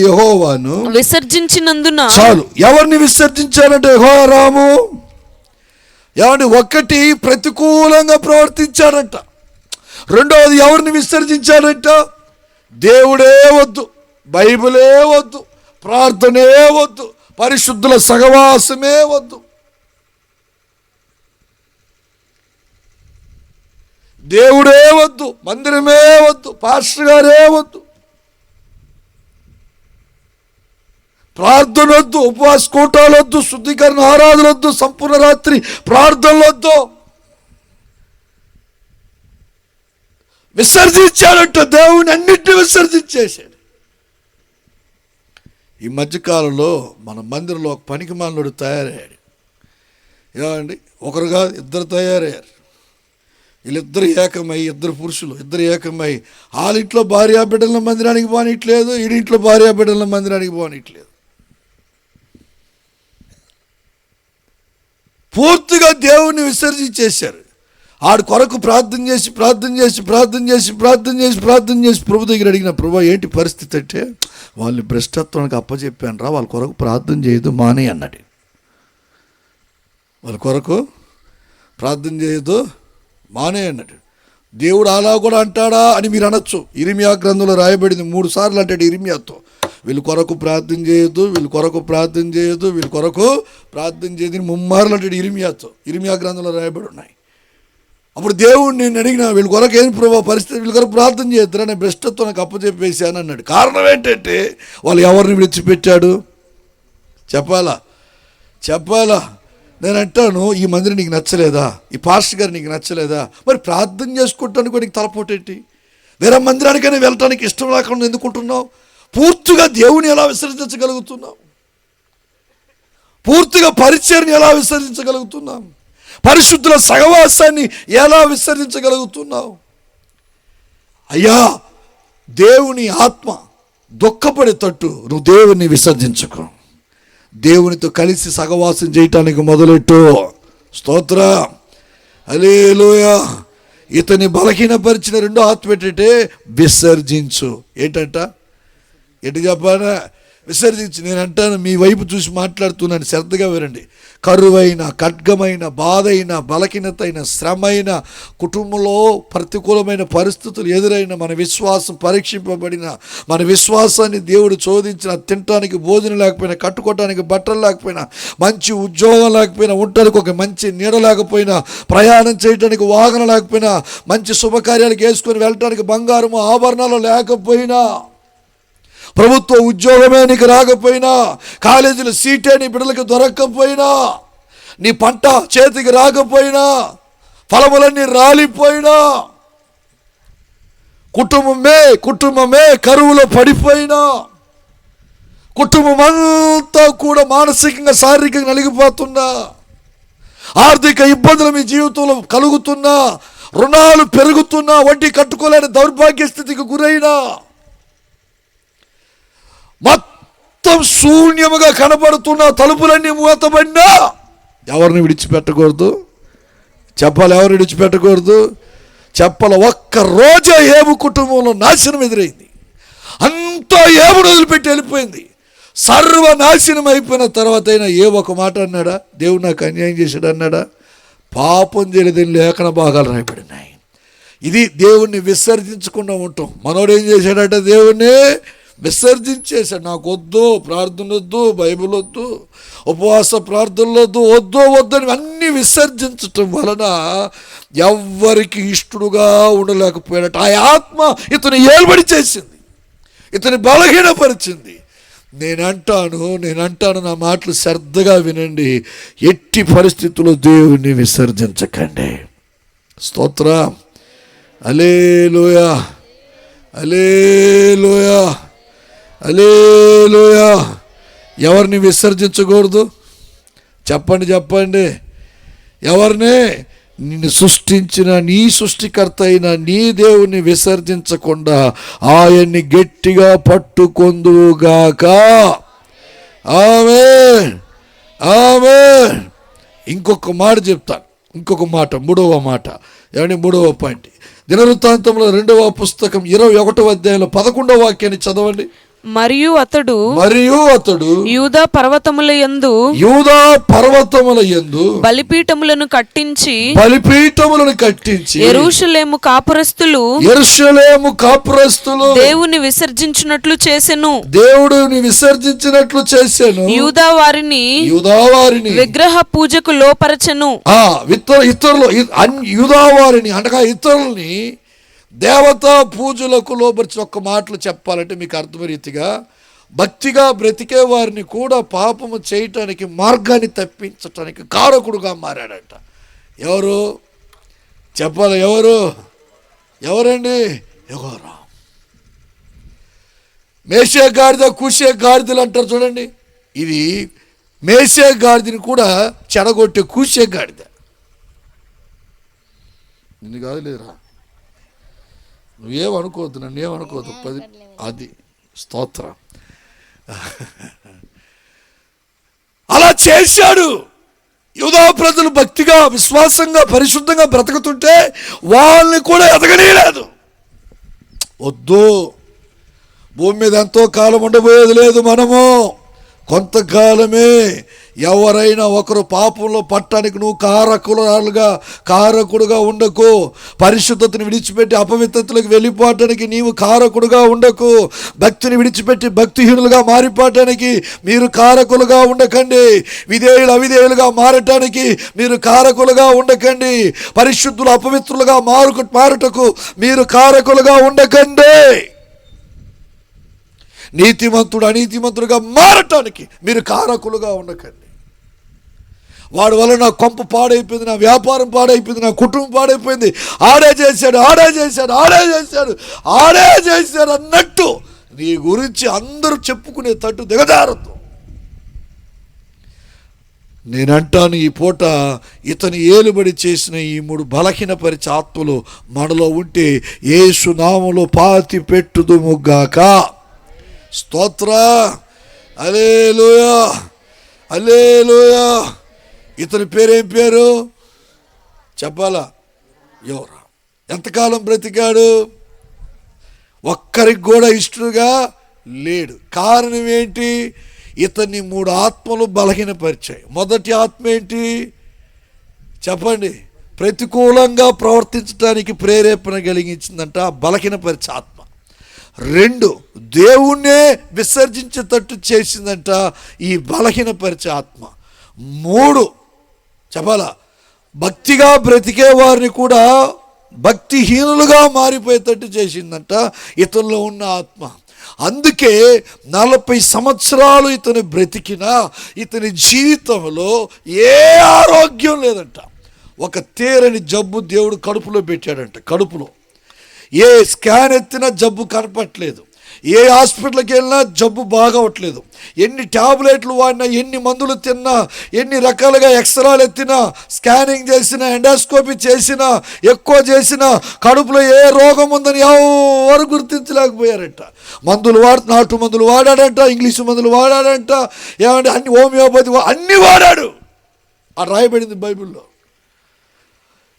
యెహోవాను విసర్జించినందున. చాలు. ఎవరిని విసర్జించారంటే యెహోరాము. ఏమండి, ఒకటి ప్రతికూలంగా ప్రవర్తించారంట. రెండవది ఎవరిని విసర్జించారంట? దేవుడే వద్దు, బైబిలే వద్దు, ప్రార్థనే వద్దు, పరిశుద్ధుల సహవాసమే వద్దు. దేవుడే వద్దు, మందిరమే వద్దు, పాస్టర్ గారే వద్దు, ప్రార్థన వద్దు, ఉపవాస కూటాలు వద్దు, శుద్ధీకరణ ఆరాధన వద్దు, సంపూర్ణ రాత్రి ప్రార్థనలు వద్దు. విసర్జించాడంట. దేవుని అన్నింటినీ విసర్జించేశాడు. ఈ మధ్యకాలంలో మన మందిరంలో ఒక పనికి మాలినోడు తయారయ్యాడు. ఏమండి, ఒకరు కాదు, 2 తయారయ్యారు. వీళ్ళిద్దరు ఏకమై, 2 పురుషులు, 2 ఏకమై వాళ్ళింట్లో భార్యా బిడ్డల మందిరానికి పోనీయట్లేదు, ఈడింట్లో భార్యా బిడ్డల మందిరానికి పోనీయట్లేదు. పూర్తిగా దేవుణ్ణి విసర్జించేశారు. ఆడు కొరకు ప్రార్థన చేసి ప్రభు దగ్గర అడిగిన, ప్రభు ఏంటి పరిస్థితి అంటే, వాళ్ళని భ్రష్టత్వానికి అప్పచెప్పాను రా, వాళ్ళ కొరకు ప్రార్థన చేయదు మానే అన్నాడు. వాళ్ళ కొరకు ప్రార్థన చేయదు మానే అన్నాడు. దేవుడు అలా కూడా అంటాడా అని మీరు అనొచ్చు. ఇర్మియా గ్రంథంలో రాయబడింది 3 సార్లు అంటాడు ఇర్మియాతో, వీళ్ళ కొరకు ప్రార్థన చేయొద్దు, వీళ్ళ కొరకు ప్రార్థన చేయొద్దు, వీళ్ళ కొరకు ప్రార్థన చేయదు 3 మార్లు అంటాడు ఇర్మియాతో. ఇర్మియా గ్రంథంలో రాయబడి ఉన్నాయి. అప్పుడు దేవుడు నేను అడిగిన, వీళ్ళ కొరకు ఏం ప్రభావ పరిస్థితి, వీళ్ళ కొరకు ప్రార్థన చేయొద్దురా, నేను భ్రష్టత్వం నాకు అప్పచెప్పేసాను అన్నాడు. కారణం ఏంటంటే వాళ్ళు ఎవరిని విడిచిపెట్టాడు? చెప్పాలా? నేను అంటాను, ఈ మందిరం నీకు నచ్చలేదా? ఈ పాస్టర్ గారు నీకు నచ్చలేదా? మరి ప్రార్థన చేసుకుంటానికి కూడా నీకు తలపోటేంటి? వేరే మందిరానికైనా వెళ్ళటానికి ఇష్టం లేకుండా ఎందుకుంటున్నావు? పూర్తిగా దేవుని ఎలా విసర్జించగలుగుతున్నావు? పూర్తిగా పరిచర్ని ఎలా విసర్జించగలుగుతున్నాం? పరిశుద్ధుల సహవాసాన్ని ఎలా విసర్జించగలుగుతున్నావు? అయ్యా, దేవుని ఆత్మ దుఃఖపడేటట్టు నువ్వు దేవుని విసర్జించుకో. దేవునితో కలిసి సహవాసం చేయటానికి మొదలెట్టు. స్తోత్ర, హల్లెలూయా. ఇతని బలహీనపరిచిన రెండో ఆత్మ ఏంటంటే విసర్జించు. ఏంటంట? ఎటు చెప్పానా? విసర్జించి. నేను అంటాను, మీ వైపు చూసి మాట్లాడుతున్నాను, శ్రద్ధగా వినండి. కరువైన, ఖడ్గమైన, బాధైన, బలహీనత అయిన, శ్రమ అయిన, కుటుంబంలో ప్రతికూలమైన పరిస్థితులు ఎదురైన, మన విశ్వాసం పరీక్షింపబడిన, మన విశ్వాసాన్ని దేవుడు చోదించిన, తినటానికి భోజనం లేకపోయినా, కట్టుకోవటానికి బట్టలు లేకపోయినా, మంచి ఉద్యోగం లేకపోయినా, ఉండటానికి ఒక మంచి నీడ లేకపోయినా, ప్రయాణం చేయడానికి వాహనం లేకపోయినా, మంచి శుభకార్యాలకు వేసుకొని వెళ్ళటానికి బంగారము ఆభరణాలు లేకపోయినా, ప్రభుత్వ ఉద్యోగమే నీకు రాకపోయినా, కాలేజీలో సీటే నీ బిడ్డలకు దొరక్కపోయినా, నీ పంట చేతికి రాకపోయినా, ఫలములన్నీ రాలిపోయినా, కుటుంబమే కరువులో పడిపోయినా, కుటుంబం అంతా కూడా మానసికంగా శారీరకంగా నలిగిపోతున్నా, ఆర్థిక ఇబ్బందులు మీ జీవితంలో కలుగుతున్నా, రుణాలు పెరుగుతున్నా, వడ్డీ కట్టుకోలేని దౌర్భాగ్య స్థితికి గురైనా, మొత్తం శూన్యముగా కనబడుతున్న, తలుపులన్నీ మూతబడినా, ఎవరిని విడిచిపెట్టకూడదు? చెప్పాలి, ఎవరిని విడిచిపెట్టకూడదు? చెప్పాలి. ఒక్క రోజే ఏబు కుటుంబంలో నాశనం ఎదురైంది. అంతా ఏబును వదిలిపెట్టి వెళ్ళిపోయింది. సర్వనాశనం అయిపోయిన తర్వాత అయినా ఏ ఒక మాట అన్నాడా? దేవుడు నాకు అన్యాయం చేశాడు అన్నాడా? పాపం చేయలేదని లేఖన భాగాలు రాయబడినాయి. ఇది దేవుణ్ణి విసర్జించకుండా ఉంటాం. మనోడు ఏం చేశాడట? దేవుణ్ణి విసర్జించేశాడు. నాకు వద్దు, ప్రార్థన వద్దు, బైబిల్ వద్దు, ఉపవాస ప్రార్థనలు వద్దని అన్నీ విసర్జించటం వలన ఎవ్వరికి ఇష్టడుగా ఉండలేకపోయాడట. ఆ ఆత్మ ఇతను ఏలుబడి చేసింది, ఇతని బలహీనపరిచింది. నేనంటాను, నా మాటలు శ్రద్ధగా వినండి. ఎట్టి పరిస్థితుల్లో దేవుణ్ణి విసర్జించకండి. స్తోత్ర, హల్లెలూయా, హల్లెలూయా, హల్లెలూయా. ఎవరిని విసర్జించకూడదు? చెప్పండి. ఎవరిని? నిన్ను సృష్టించిన నీ సృష్టికర్త అయిన నీ దేవుని విసర్జించకుండా ఆయన్ని గట్టిగా పట్టుకొందువుగాక. ఆమేన్, ఆమేన్. ఇంకొక మాట చెప్తాను, మూడవ మాట. ఏమండి? మూడవ పాయింట్. దినవృత్తాంతంలో 2వ పుస్తకం 21వ అధ్యాయంలో 11వ వాక్యాన్ని చదవండి. మరియు అతడు యూదా పర్వతముల యందు బలిపీఠములను కట్టించి యెరూషలేము కాపురస్తులు దేవుని విసర్జించినట్లు చేసెను. యూదా వారిని విగ్రహ పూజకు లోపరచెను. యూదా వారిని అనగా ఇతరుల్ని దేవతా పూజలకు లోబర్చి. ఒక్క మాటలు చెప్పాలంటే మీకు అర్థమ రీతిగా భక్తిగా బ్రతికే వారిని కూడా పాపము చేయటానికి, మార్గాన్ని తప్పించటానికి కారకుడుగా మారాడట. ఎవరు? చెప్పాలి, ఎవరండి? యెహోరా. మేషే గాడిద, కూషే గాడిదలు అంటారు చూడండి. ఇది మేషే గాడిదని కూడా చెడగొట్టే కూషే గాడిద. నిన్ను కాదు లేదురా, నువ్వేమనుకోవద్దు, నన్నేమనుకోవద్దు. అది స్తోత్రం. అలా చేశాడు. యూదా ప్రజలు భక్తిగా, విశ్వాసంగా, పరిశుద్ధంగా బ్రతుకుతుంటే వాళ్ళని కూడా ఎదగనీయలేదు. వద్దు, భూమి మీద ఎంతో కాలం ఉండబోయేది లేదు. మనము కొంతకాలమే. ఎవరైనా ఒకరు పాపంలో పట్టడానికి నువ్వు కారకుడుగా ఉండకు. పరిశుద్ధతను విడిచిపెట్టి అపవిత్రతలకు వెళ్ళిపోవటానికి నీవు కారకుడుగా ఉండకు. భక్తిని విడిచిపెట్టి భక్తిహీనులుగా మారిపోవటానికి మీరు కారకులుగా ఉండకండి. విధేయులు అవిధేయులుగా మారటానికి మీరు కారకులుగా ఉండకండి. పరిశుద్ధులు అపవిత్రులుగా మారుటకు మీరు కారకులుగా ఉండకండి. నీతిమంతుడు అనీతిమంతుడుగా మారటానికి మీరు కారకులుగా ఉండకండి. వాడి వల్ల నా కొంప పాడైపోయింది, నా వ్యాపారం పాడైపోయింది, నా కుటుంబం పాడైపోయింది, ఆడే చేశాడు అన్నట్టు నీ గురించి అందరూ చెప్పుకునే తట్టు దిగజారద్దు. నేనంటాను ఈ పూట ఇతని ఏలుబడి చేసిన ఈ 3 బలహీనపరిచే ఆత్మలు మనలో ఉంటే యేసు నామములో పాతి పెట్టుదుముగాక. స్తోత్ర, హల్లెలూయా, హల్లెలూయా. ఇతని పేరేం పేరు చెప్పాలా? ఎవరా? ఎంతకాలం బ్రతికాడు? ఒక్కరికి కూడా ఇష్టడుగా లేడు. కారణం ఏంటి? ఇతన్ని 3 ఆత్మలు బలహీనపరిచాయి. మొదటి ఆత్మ ఏంటి చెప్పండి? ప్రతికూలంగా ప్రవర్తించడానికి ప్రేరేపణ కలిగించిందంట బలహీనపరిచే ఆత్మ. 2, దేవుణ్ణే విసర్జించేటట్టు చేసిందంట ఈ బలహీనపరిచే ఆత్మ. 3 చెప్పాలా? భక్తిగా బ్రతికే వారిని కూడా భక్తిహీనులుగా మారిపోయేటట్టు చేసిందంట ఇతనిలో ఉన్న ఆత్మ. అందుకే 40 సంవత్సరాలు ఇతను బ్రతికినా ఇతని జీవితంలో ఏ ఆరోగ్యం లేదంట. ఒక తీరని జబ్బు దేవుడు కడుపులో పెట్టాడంట. కడుపులో ఏ స్కాన్ ఎత్తినా జబ్బు కనపట్లేదు, ఏ హాస్పిటల్కి వెళ్ళినా జబ్బు బాగవట్లేదు. ఎన్ని ట్యాబ్లెట్లు వాడినా, ఎన్ని మందులు తిన్నా, ఎన్ని రకాలుగా ఎక్స్రాలు ఎత్తినా, స్కానింగ్ చేసినా, ఎండాస్కోపీ చేసినా, ఎక్కువ చేసినా కడుపులో ఏ రోగం ఉందని ఎవరు గుర్తించలేకపోయారంట. నాటు మందులు వాడాడంట, ఇంగ్లీషు మందులు వాడాడంట, ఏమంటే అన్ని హోమియోపతి అన్నీ వాడాడు. ఆ రాయబడింది బైబిల్లో.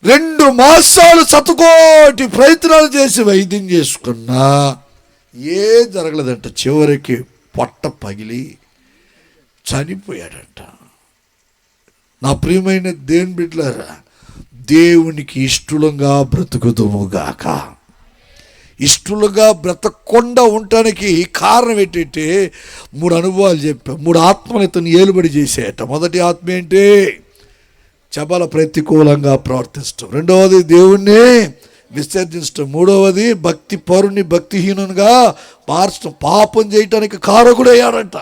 2 మాసాలు శతకోటి ప్రయత్నాలు చేసి వైద్యం చేసుకున్నా ఏ జరగలేదంట. చివరికి పొట్ట పగిలి చనిపోయాడంట. నా ప్రియమైన దేవుని బిడ్డలారా, దేవునికి ఇష్టలుగా బ్రతుకుదుముగాక. ఇష్టలుగా బ్రతకకుండా ఉండటానికి కారణం ఏంటంటే 3 అనుభవాలు చెప్పా. 3 ఆత్మలు ఇతను ఏలుబడి చేసాయట. మొదటి ఆత్మ ఏంటి చెప్పాల? ప్రతికూలంగా ప్రవర్తించడం. 2వది దేవుణ్ణి విసర్జించడం. 3వది భక్తి పరుని భక్తిహీనునిగా మార్చడం. పాపం చేయటానికి కారకుడయ్యాడంట.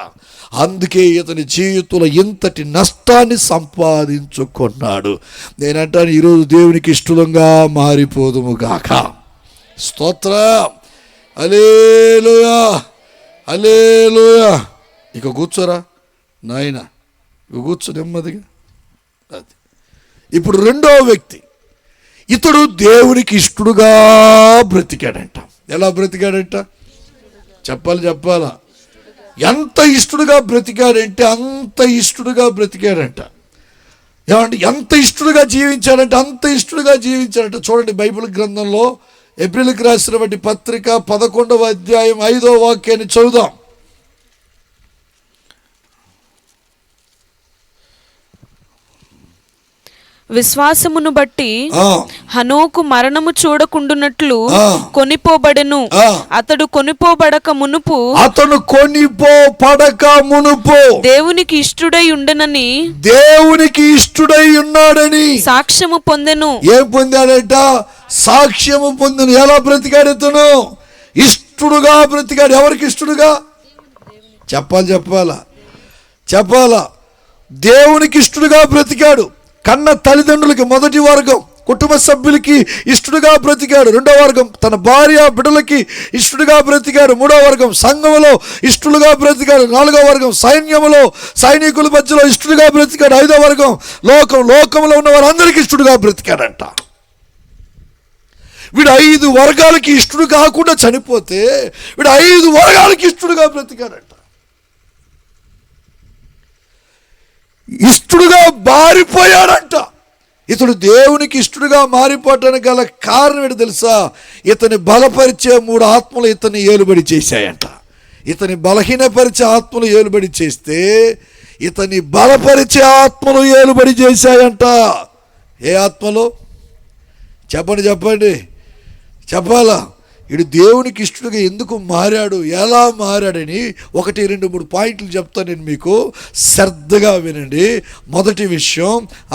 అందుకే ఇతని జీవితంలో ఇంతటి నష్టాన్ని సంపాదించుకున్నాడు. నేనంటాను ఈరోజు దేవునికి ఇష్టంగా మారిపోదుముగాక. స్తోత్రం, హల్లెలూయా, హల్లెలూయా. ఇక కూర్చోరా నాయన, ఇక కూర్చో నెమ్మదిగా. అది ఇప్పుడు 2వ వ్యక్తి. ఇతడు దేవునికి ఇష్టడుగా బ్రతికాడంట. ఎలా బ్రతికాడంట చెప్పాలా? ఎంత ఇష్టడుగా బ్రతికాడంటే అంత ఇష్టడుగా బ్రతికాడంట. ఏమంటే ఎంత ఇష్టడుగా జీవించాడంటే అంత ఇష్టడుగా జీవించాడంట. చూడండి బైబిల్ గ్రంథంలో ఏప్రిల్కి రాసినటువంటి పత్రిక 11వ అధ్యాయం 5వ వాక్యాన్ని చదువుదాం. విశ్వాసమును బట్టి హనోకు మరణము చూడకుండునట్లు కొనిపోబడెను. అతడు కొనిపోబడక మునుపు దేవునికి ఇష్టడై ఉండనని సాక్ష్యము పొందెను. ఏం పొందాడట? సాక్ష్యము పొందెను. ఎలా బ్రతికాడు ఇతను? ఇష్టడుగా బ్రతికాడు. ఎవరికి ఇష్టడుగా? చెప్పాలా? దేవునికి ఇష్టడుగా బ్రతికాడు. కన్న తల్లిదండ్రులకి, మొదటి వర్గం కుటుంబ సభ్యులకి ఇష్టడుగా బ్రతికాడు. 2వ వర్గం తన భార్య బిడ్డలకి ఇష్టడుగా బ్రతికాడు. 3వ వర్గం సంఘములో ఇష్టడుగా బ్రతికాడు. 4వ వర్గం సైన్యములో సైనికుల మధ్యలో ఇష్టడుగా బ్రతికాడు. 5వ వర్గం లోకంలో ఉన్న వారందరికీ ఇష్టడుగా బ్రతికాడంట. వీడు 5 వర్గాలకి ఇష్టడు కాకుండా చనిపోతే వీడు 5 వర్గాలకి ఇష్టడుగా బ్రతికాడంట. ఇష్టడుగా మారిపోయాడంట. ఇతడు దేవునికి ఇష్టడుగా మారిపోవటానికి గల కారణం ఏంటి తెలుసా? ఇతని బలపరిచే 3 ఆత్మలు ఇతన్ని ఏలుబడి చేశాయంట. ఇతని బలహీనపరిచే ఆత్మలు ఏలుబడి చేస్తే ఇతని బలపరిచే ఆత్మలు ఏలుబడి చేశాయంట. ఏ ఆత్మలు చెప్పండి చెప్పాలా? ఇడు దేవునికి ఇష్టడుగా ఎందుకు మారాడు, ఎలా మారాడని 1, 2, 3 పాయింట్లు చెప్తాను నేను మీకు. శ్రద్ధగా వినండి. మొదటి విషయం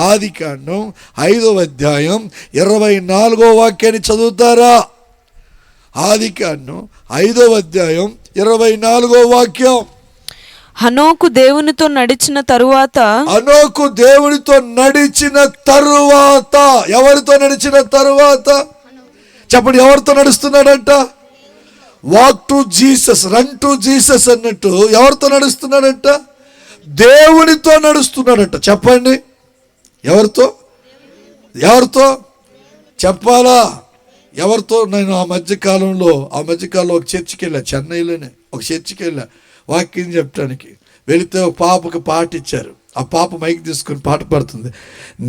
ఆదికాండం 5వ అధ్యాయం 24వ వాక్యాన్ని చదువుతారా? ఆదికాండం 5వ అధ్యాయం 24వ వాక్యం. హనోకు దేవునితో నడిచిన తరువాత ఎవరితో నడిచిన తరువాత చెప్పండి, ఎవరితో నడుస్తున్నాడంట? Walk to Jesus, run to Jesus అన్నట్టు ఎవరితో నడుస్తున్నాడంట? దేవునితో నడుస్తున్నాడట. చెప్పండి, ఎవరితో? ఎవరితో చెప్పాలా? ఎవరితో? నేను ఆ మధ్యకాలంలో ఒక చర్చికి వెళ్ళా, చెన్నైలోనే ఒక చర్చికి వెళ్ళా వాక్యం చెప్పడానికి. వెళితే ఒక పాపకు పాట ఇచ్చారు. ఆ పాప మైక్ తీసుకుని పాట పాడుతుంది.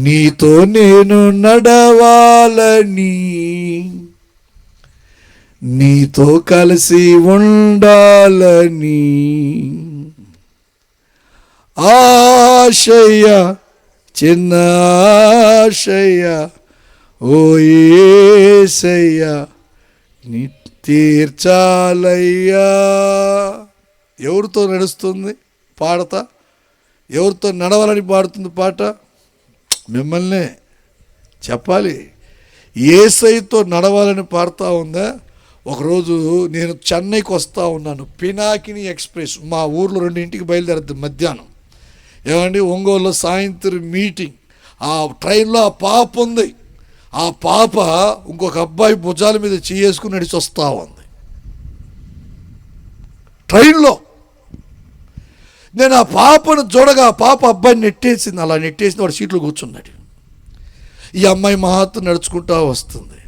నీతో నేను నడవాలని, నీతో కలిసి ఉండాలని ఆశయ, చిన్న ఆశయ, ఓ యేసయ్యా నీ తీర్చాలయ్యా. ఎవరితో నడుస్తుంది పాడతా? ఎవరితో నడవాలని పాడుతుంది పాట? మిమ్మల్నే చెప్పాలి. యేసయ్యతో నడవాలని పాడుతూ ఉందా? ఒకరోజు నేను చెన్నైకి వస్తూ ఉన్నాను, పినాకిని ఎక్స్ప్రెస్ మా ఊర్లో 2 బయలుదేరుతుంది మధ్యాహ్నం. ఏమండి, ఒంగోలులో సాయంత్రం మీటింగ్. ఆ ట్రైన్లో ఆ పాప ఉంది. ఆ పాప ఇంకొక అబ్బాయి భుజాల మీద చేసుకుని నడిచి వస్తూ ఉంది ట్రైన్లో. నేను ఆ పాపను చూడగా ఆ పాప అబ్బాయిని నెట్టేసింది. అలా నెట్టేసింది, వాడు సీట్లో కూర్చున్నాడు. ఈ అమ్మాయి మహాత్మ నడుచుకుంటూ వస్తుంది.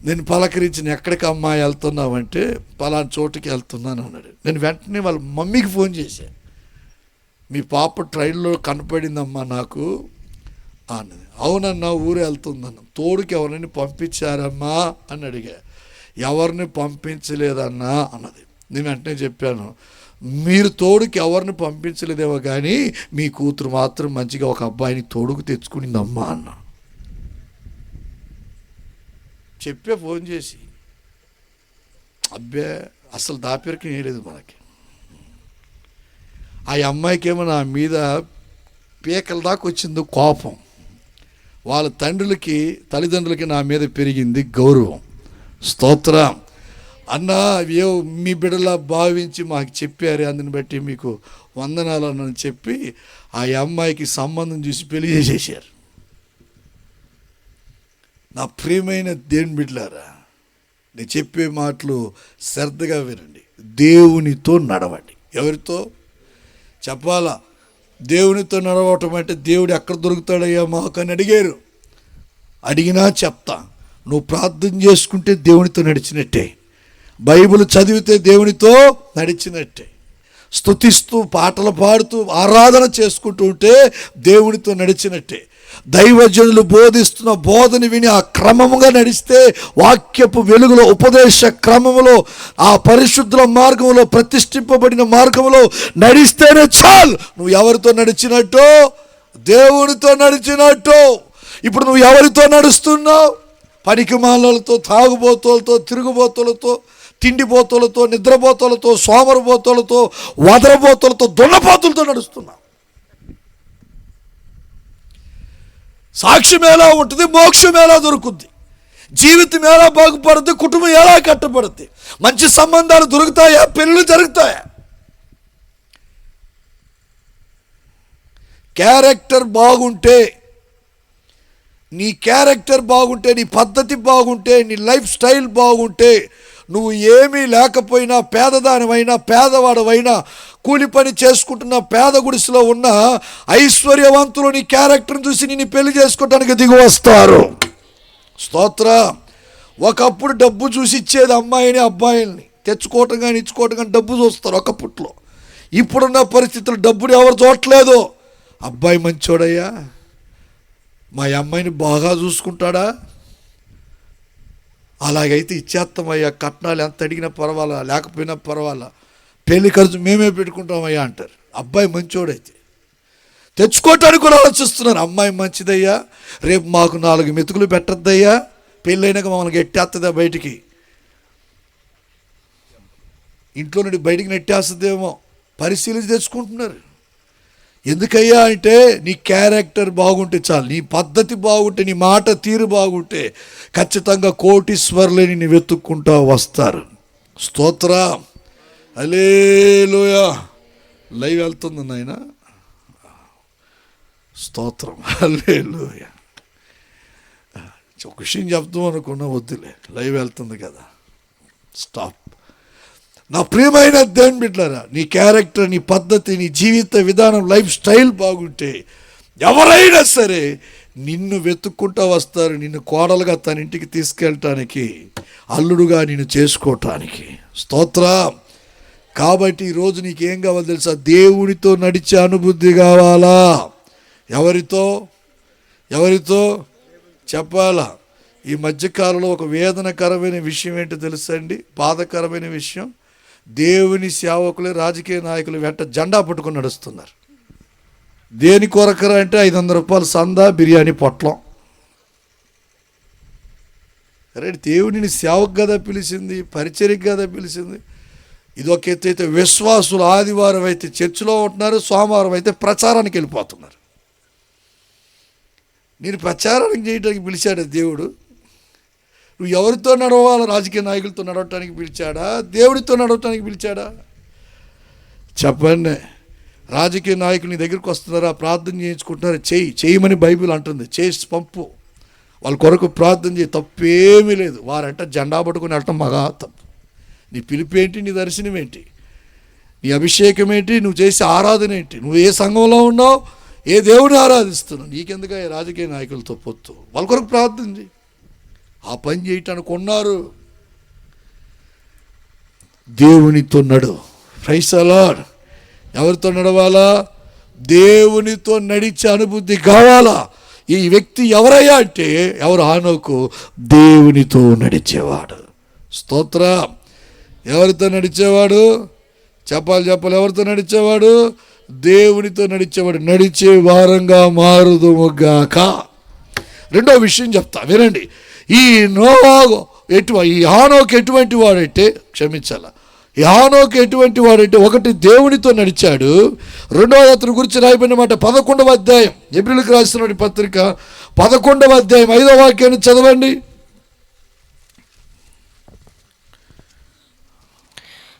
నేను పలకరించిన, ఎక్కడికి అమ్మాయి వెళ్తున్నావంటే పలానా చోటుకి వెళ్తున్నాను అన్నాడు. నేను వెంటనే వాళ్ళ మమ్మీకి ఫోన్ చేశాను. మీ పాప ట్రైన్లో కనపడిందమ్మా నాకు అన్నది. అవునన్నా, ఊరు వెళ్తుందన్న. తోడుకి ఎవరిని పంపించారమ్మా అని అడిగా. ఎవరిని పంపించలేదన్నా అన్నది. నేను వెంటనే చెప్పాను, మీరు తోడుకి ఎవరిని పంపించలేదేమో కానీ మీ కూతురు మాత్రం మంచిగా ఒక అబ్బాయిని తోడుకు తెచ్చుకునిందమ్మా అన్న. చెప్పే ఫోన్ చేసి. అబ్బే, అసలు దాపెరికి వేయలేదు మనకి. ఆ అమ్మాయికి ఏమో నా మీద పీకల దాకా వచ్చింది కోపం. వాళ్ళ తల్లిదండ్రులకి నా మీద పెరిగింది గౌరవం. స్తోత్రం. అన్న, మీ బిడ్డలా భావించి మాకు చెప్పారు, అందుని బట్టి మీకు వందనాలు అని చెప్పి ఆ అమ్మాయికి సంబంధం చూసి పెళ్లి చేసేసారు. నా ప్రియమైన దేవుని బిడ్డలారా, నేను చెప్పే మాటలు శ్రద్ధగా వినండి. దేవునితో నడవండి. ఎవరితో చెప్పాలా? దేవునితో నడవటం అంటే దేవుడు ఎక్కడ దొరుకుతాడయ్యా మాకు అని అడిగారు. అడిగినా చెప్తా. నువ్వు ప్రార్థన చేసుకుంటే దేవునితో నడిచినట్టే, బైబిల్ చదివితే దేవునితో నడిచినట్టే, స్తుతిస్తూ పాటలు పాడుతూ ఆరాధన చేసుకుంటూ ఉంటే దేవునితో నడిచినట్టే, దైవజనులు బోధిస్తున్న బోధన విని ఆ క్రమముగా నడిస్తే, వాక్యపు వెలుగులో ఉపదేశ క్రమములో ఆ పరిశుద్ధుల మార్గంలో ప్రతిష్ఠింపబడిన మార్గంలో నడిస్తేనే చాలు. నువ్వు ఎవరితో నడిచినట్టు? దేవునితో నడిచినట్టు. ఇప్పుడు నువ్వు ఎవరితో నడుస్తున్నావు? పనికిమాలతో, తాగుబోతులతో, తిరుగుబోతులతో, తిండిబోతులతో, నిద్రబోతులతో, సోమరబోతులతో, వదరబోతులతో, దున్నపోతులతో నడుస్తున్నావు. సాక్ష్యం ఎలా ఉంటుంది? మోక్షం ఎలా దొరుకుద్ది? జీవితం ఎలా బాగుపడుద్ది? కుటుంబం ఎలా కట్టబడుద్ది? మంచి సంబంధాలు దొరుకుతాయా? పెళ్ళిళ్ళు జరుగుతాయా? క్యారెక్టర్ బాగుంటే, నీ క్యారెక్టర్ బాగుంటే, నీ పద్ధతి బాగుంటే, నీ లైఫ్ స్టైల్ బాగుంటే, నువ్వు ఏమీ లేకపోయినా, పేదదానివైనా, పేదవాడవైనా, కూలి పని చేసుకుంటున్న పేద గుడిసెలో ఉన్న ఐశ్వర్యవంతులు నీ క్యారెక్టర్ని చూసి నిన్ను పెళ్లి చేసుకోవడానికి దిగి వస్తారు. స్తోత్ర. ఒకప్పుడు డబ్బు చూసి ఇచ్చేది అమ్మాయిని అబ్బాయిల్ని, తెచ్చుకోవటం కానీ ఇచ్చుకోవటం కానీ డబ్బు చూస్తారు ఒకప్పట్లో. ఇప్పుడున్న పరిస్థితులు డబ్బుని ఎవరు చూడట్లేదు. అబ్బాయి మంచోడయ్యా, మా అమ్మాయిని బాగా చూసుకుంటాడా, అలాగైతే ఇచ్చేస్తామయ్యా, కట్నాలు ఎంత అడిగినా పర్వాలా, లేకపోయినా పర్వాలా, పెళ్లి ఖర్చు మేమే పెట్టుకుంటామయ్యా అంటారు. అబ్బాయి మంచోడైతే తెచ్చుకోవటానికి కూడా ఆలోచిస్తున్నారు. అమ్మాయి మంచిదయ్యా, రేపు మాకు 4 మెతుకులు పెట్టద్దయ్యా, పెళ్ళైనాక మమ్మల్ని గట్టేస్తుందా, బయటికి ఇంట్లో నుండి బయటికి నెట్టేస్తుందేమో పరిశీలించి తెచ్చుకుంటున్నారు. ఎందుకయ్యా అంటే నీ క్యారెక్టర్ బాగుంటే చాలు, నీ పద్ధతి బాగుంటే, నీ మాట తీరు బాగుంటే ఖచ్చితంగా కోటీశ్వరులని నీ వెతుక్కుంటూ వస్తారు. స్తోత్ర. హల్లెలూయా. లైవ్ వెళ్తుంది నాయన. స్తోత్రం. హల్లెలూయా. ఒక విషయం చెప్తాం అనుకున్నా, వద్దులే, లైవ్ వెళ్తుంది కదా, స్టాప్. నా ప్రియమైన దేవుని బిడ్డలారా, నీ క్యారెక్టర్, నీ పద్ధతి, నీ జీవిత విధానం, లైఫ్ స్టైల్ బాగుంటే ఎవరైనా సరే నిన్ను వెతుక్కుంటూ వస్తారు, నిన్ను కోడలుగా తన ఇంటికి తీసుకెళ్ళటానికి, అల్లుడుగా నిన్ను చేసుకోవటానికి. స్తోత్రం. కాబట్టి ఈరోజు నీకేం కావాలో తెలుసా? దేవునితో నడిచే అనుభూతి కావాలా. ఎవరితో చెప్పాలా? ఈ మధ్యకాలంలో ఒక వేదనకరమైన విషయం ఏంటో తెలుసా అండి? బాధకరమైన విషయం. దేవుని సేవకులు, రాజకీయ నాయకులు వెంట జెండా పట్టుకొని నడుస్తున్నారు. దేని కొరకరా అంటే 500 రూపాయలు సందా, బిర్యానీ పొట్లం. అరే, దేవుని సేవకు కదా పిలిచింది, పరిచర్యకు కదా పిలిచింది. ఇది ఒక ఎత్తు అయితే విశ్వాసులు ఆదివారం అయితే చర్చిలో ఉంటున్నారు, సోమవారం అయితే ప్రచారానికి వెళ్ళిపోతున్నారు. నేను ప్రచారానికి చేయడానికి పిలిచాడా దేవుడు? నువ్వు ఎవరితో నడవాలో? రాజకీయ నాయకులతో నడవటానికి పిలిచాడా? దేవుడితో నడవటానికి పిలిచాడా? చెప్పండి. రాజకీయ నాయకులు నీ దగ్గరికి వస్తున్నారా? ప్రార్థన చేయించుకుంటున్నారా? చేయమని బైబిల్ అంటుంది. చేసి పంపు, వాళ్ళ కొరకు ప్రార్థన చేయి, తప్పేమీ లేదు. వారంట జెండా పట్టుకుని వెళ్ళటం మగా తప్పు. నీ పిలుపు ఏంటి? నీ దర్శనం ఏంటి? నీ అభిషేకం ఏంటి? నువ్వు చేసే ఆరాధన ఏంటి? నువ్వు ఏ సంఘంలో ఉన్నావు? ఏ దేవుడిని ఆరాధిస్తున్నావు? నీకెందుకు ఈ రాజకీయ నాయకులతో పొత్తు? వాళ్ళ కొరకు ప్రార్థన చేయి. ఆ పని చేయటానికి ఉన్నారు. దేవునితో నడు. Praise the Lord. ఎవరితో నడవాలా? దేవునితో నడిచే అనుభూతి కావాలా? ఈ వ్యక్తి ఎవరయ్యా అంటే ఎవరు? హనోకు దేవునితో నడిచేవాడు. స్తోత్రం. ఎవరితో నడిచేవాడు? చెప్పాలి. ఎవరితో నడిచేవాడు? దేవునితో నడిచేవాడు. నడిచే వారంగా మారుదుముగాక. రెండో విషయం చెప్తా, వినండి. ఈ హానోకు ఎటువంటి వాడంటే, క్షమించాల, ఈ హానోకు ఎటువంటి వాడంటే, ఒకటి దేవునితో నడిచాడు. రెండవ అతని గురించి రాయబడిన మాట 11వ అధ్యాయం, ఎబ్రిలకు రాసిన పత్రిక 11వ అధ్యాయం 5వ వాక్యాన్ని చదవండి.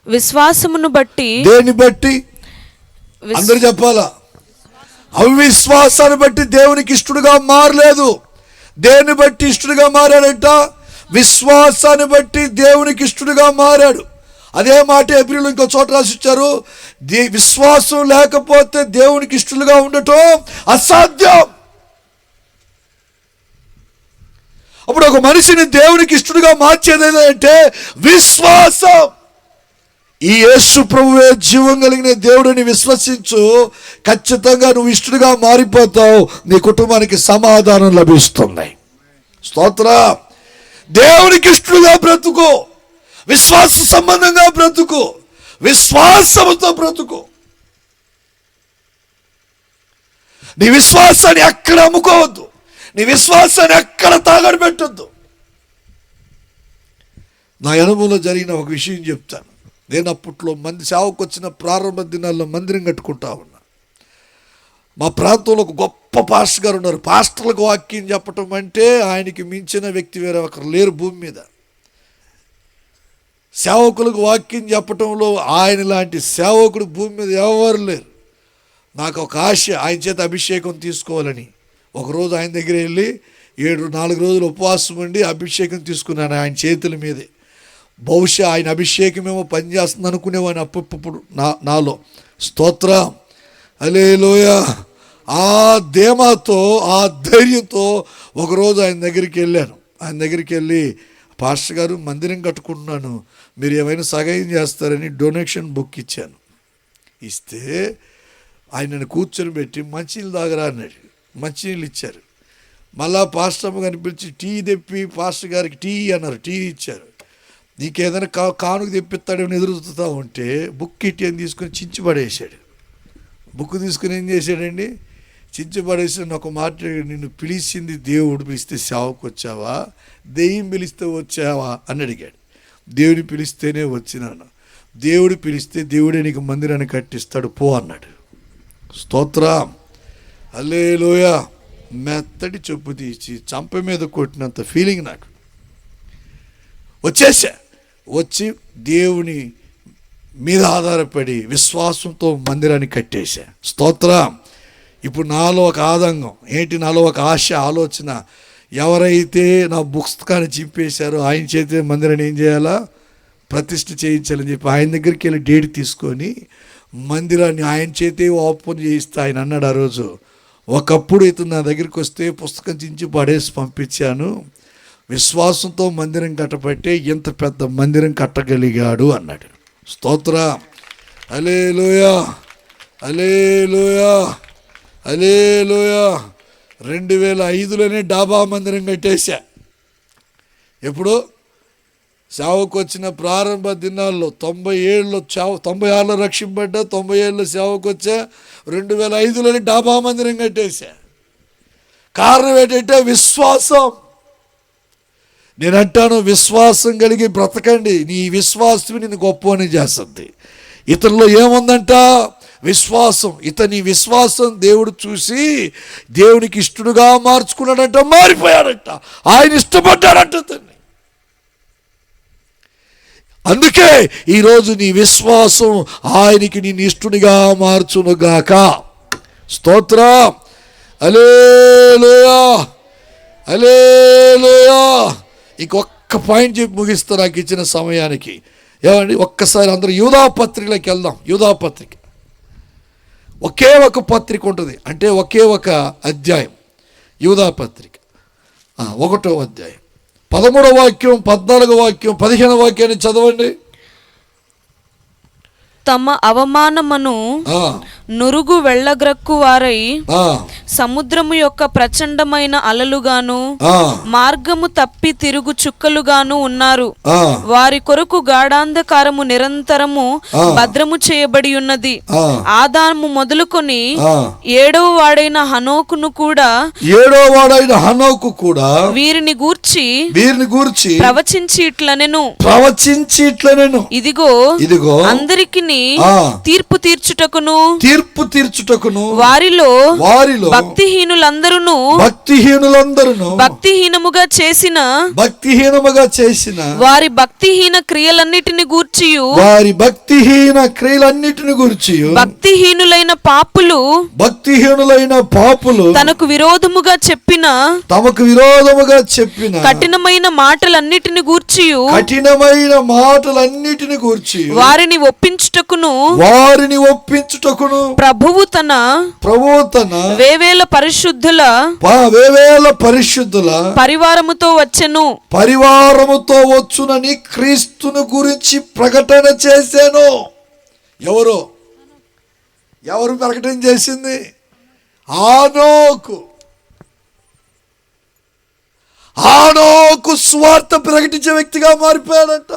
విశ్వాసమును బట్టి. దేని బట్టి? అందరూ చెప్పాలా? అవిశ్వాసాన్ని బట్టి దేవునికి ఇష్టడుగా మారలేదు. దేన్ని బట్టి ఇష్టడుగా మారాడంట? విశ్వాసాన్ని బట్టి దేవునికి ఇష్టడుగా మారాడు. అదే మాట ఎబ్రిలో ఇంకో చోట రాసిచ్చారు. విశ్వాసం లేకపోతే దేవునికి ఇష్టలుగా ఉండటం అసాధ్యం. అప్పుడు ఒక మనిషిని దేవునికి ఇష్టడుగా మార్చేది ఏంటంటే విశ్వాసం. ఈ యేసు ప్రభువే జీవం కలిగిన దేవుడిని విశ్వసించు, ఖచ్చితంగా నువ్వు ఇష్టడుగా మారిపోతావు. నీ కుటుంబానికి సమాధానం లభిస్తుంది. స్తోత్రం. దేవునికి ఇష్టడుగా బ్రతుకు, విశ్వాస సంబంధంగా బ్రతుకు, విశ్వాసముతో బ్రతుకు. నీ విశ్వాసాన్ని ఎక్కడ అమ్ముకోవద్దు, నీ విశ్వాసాన్ని ఎక్కడ తాగడి పెట్టద్దు. నా అనుభవంలో జరిగిన ఒక విషయం చెప్తాను. నేను అప్పట్లో సేవకు వచ్చిన ప్రారంభ దినాల్లో మందిరం కట్టుకుంటా ఉన్నా. మా ప్రాంతంలో ఒక గొప్ప పాస్టర్ గారు ఉన్నారు. పాస్టర్లకు వాక్యం చెప్పటం అంటే ఆయనకి మించిన వ్యక్తి వేరే ఒకరు లేరు భూమి మీద. సేవకులకు వాక్యం చెప్పటంలో ఆయన లాంటి సేవకుడు భూమి మీద ఎవరు లేరు. నాకు ఒక ఆశ, ఆయన చేత అభిషేకం తీసుకోవాలని. ఒకరోజు ఆయన దగ్గర వెళ్ళి 4 రోజులు ఉపవాసం ఉండి అభిషేకం తీసుకున్నాను ఆయన చేతుల మీదే. బహుశా ఆయన అభిషేకమేమో పనిచేస్తుంది అనుకునేవాడిని అప్పుడు నాలో. స్తోత్రం. హల్లెలూయా. ఆ ధీమాతో, ఆ ధైర్యంతో ఒకరోజు ఆయన దగ్గరికి వెళ్ళాను. ఆయన దగ్గరికి వెళ్ళి, పాస్టర్ గారు మందిరం కట్టుకుంటున్నాను, మీరు ఏమైనా సహాయం చేస్తారని డొనేషన్ బుక్ ఇచ్చాను. ఇస్తే ఆయనను కూర్చొని పెట్టి మంచినీళ్ళు తాగరా అన్నాడు. మంచినీళ్ళు ఇచ్చారు. మళ్ళా పాస్టర్ అమ్మ గారిని పిలిచి టీ తెప్పి పాస్టర్ గారికి టీ అన్నారు. టీ ఇచ్చారు. నీకేదైనా కానుక తెప్పిస్తాడేమో ఎదురుతూ ఉంటే బుక్ ఇట్టి అని తీసుకొని చించి పడేసాడు. బుక్ తీసుకుని ఏం చేశాడండి? చించి పడేసి ఒక మాట, నిన్ను పిలిచింది దేవుడు, పిలిస్తే సేవకు వచ్చావా, దెయ్యం పిలిస్తే వచ్చావా అని అడిగాడు. దేవుడు పిలిస్తేనే వచ్చినాను. దేవుడు పిలిస్తే దేవుడే నీకు మందిరాన్ని కట్టిస్తాడు, పో అన్నాడు. స్తోత్రం. హల్లెలూయా. మెత్తటి చెప్పు తీసి చంప మీద కొట్టినంత ఫీలింగ్ నాకు. వచ్చి దేవుని మీద ఆధారపడి విశ్వాసంతో మందిరాన్ని కట్టేశా. స్తోత్రం. ఇప్పుడు నాలో ఒక ఆదంగం ఏంటి? నాలో ఒక ఆశ, ఆలోచన. ఎవరైతే నా పుస్తకాన్ని చింపేశారో ఆయన చేతే మందిరాన్ని ఏం చేయాలా? ప్రతిష్ఠ చేయించాలని చెప్పి ఆయన దగ్గరికి వెళ్ళి డేట్ తీసుకొని మందిరాన్ని ఆయన చేతే ఓపెన్ చేయిస్తే ఆయన అన్నాడు ఆ రోజు, ఒకప్పుడు ఇతను నా దగ్గరికి వస్తే పుస్తకం చించి పడేసి పంపించాను, విశ్వాసంతో మందిరం కట్టబట్టే ఇంత పెద్ద మందిరం కట్టగలిగాడు అన్నాడు. స్తోత్ర, హల్లెలూయా, హల్లెలూయా, హల్లెలూయా. 2005లోనే డాబా మందిరం కట్టేశా. ఎప్పుడు సేవకు వచ్చిన ప్రారంభ దినాల్లో 97లో 96లో రక్షింపడ్డా, 97లో సేవకు వచ్చా, 2005లోనే డాబా మందిరం కట్టేశా. కారణం ఏంటంటే విశ్వాసం. నేను అంటాను, విశ్వాసం కలిగి బ్రతకండి. నీ విశ్వాసం నిన్ను గొప్పని చేస్తుంది. ఇతనిలో ఏముందంట? విశ్వాసం. ఇతని విశ్వాసం దేవుడు చూసి దేవునికి ఇష్టడుగా మార్చుకున్నాడంట, మారిపోయాడంట, ఆయన ఇష్టపడ్డాడంట అతన్ని. అందుకే ఈరోజు నీ విశ్వాసం ఆయనకి నిన్ను ఇష్టడిగా మార్చునుగాక. స్తోత్రం, హల్లెలూయా, హల్లెలూయా. ఇంకొక్క పాయింట్ చెప్పి ముగిస్తా నాకు ఇచ్చిన సమయానికి. ఏమండి, ఒక్కసారి అందరూ యూదా పత్రికలోకి వెళ్దాం. యూదా పత్రిక ఒకే ఒక పత్రిక ఉంటుంది, అంటే ఒకే ఒక అధ్యాయం. యూదా పత్రిక 1వ అధ్యాయం 13వ వాక్యం, 14వ వాక్యం, 15వ వాక్యాన్ని చదవండి. తమ అవమానమును నురుగు వెళ్ళగ్రక్కు వారై సముద్రము యొక్క ప్రచండమైన అలలుగాను మార్గము తప్పి తిరుగు చుక్కలుగాను ఉన్నారు. వారి కొరకు గాఢాంధకారము నిరంతరము భద్రము చేయబడి ఉన్నది. ఆదాము మొదలుకొని 7వ వాడైన హనోకును కూడా వీరిని గూర్చి ప్రవచించి ఇట్లనెను, ఇదిగో అందరికిని తీర్పు తీర్చుటకును వారిలో భక్తిహీనులందరూ భక్తిహీనముగా చేసిన వారి భక్తిహీన క్రియలన్నిటిని గూర్చియు భక్తిహీనులైన పాపులు తనకు విరోధముగా చెప్పిన కఠినమైన మాటలన్నిటిని గూర్చియు వారిని ఒప్పించుటకును ప్రభువు తన వేవేల పరిశుద్ధుల పరివారముతో వచ్చునని క్రీస్తును గురించి ప్రకటన చేశాను. ఎవరు ప్రకటన చేసింది? హనోకు స్వార్థ ప్రకటించే వ్యక్తిగా మారిపోయాడంట.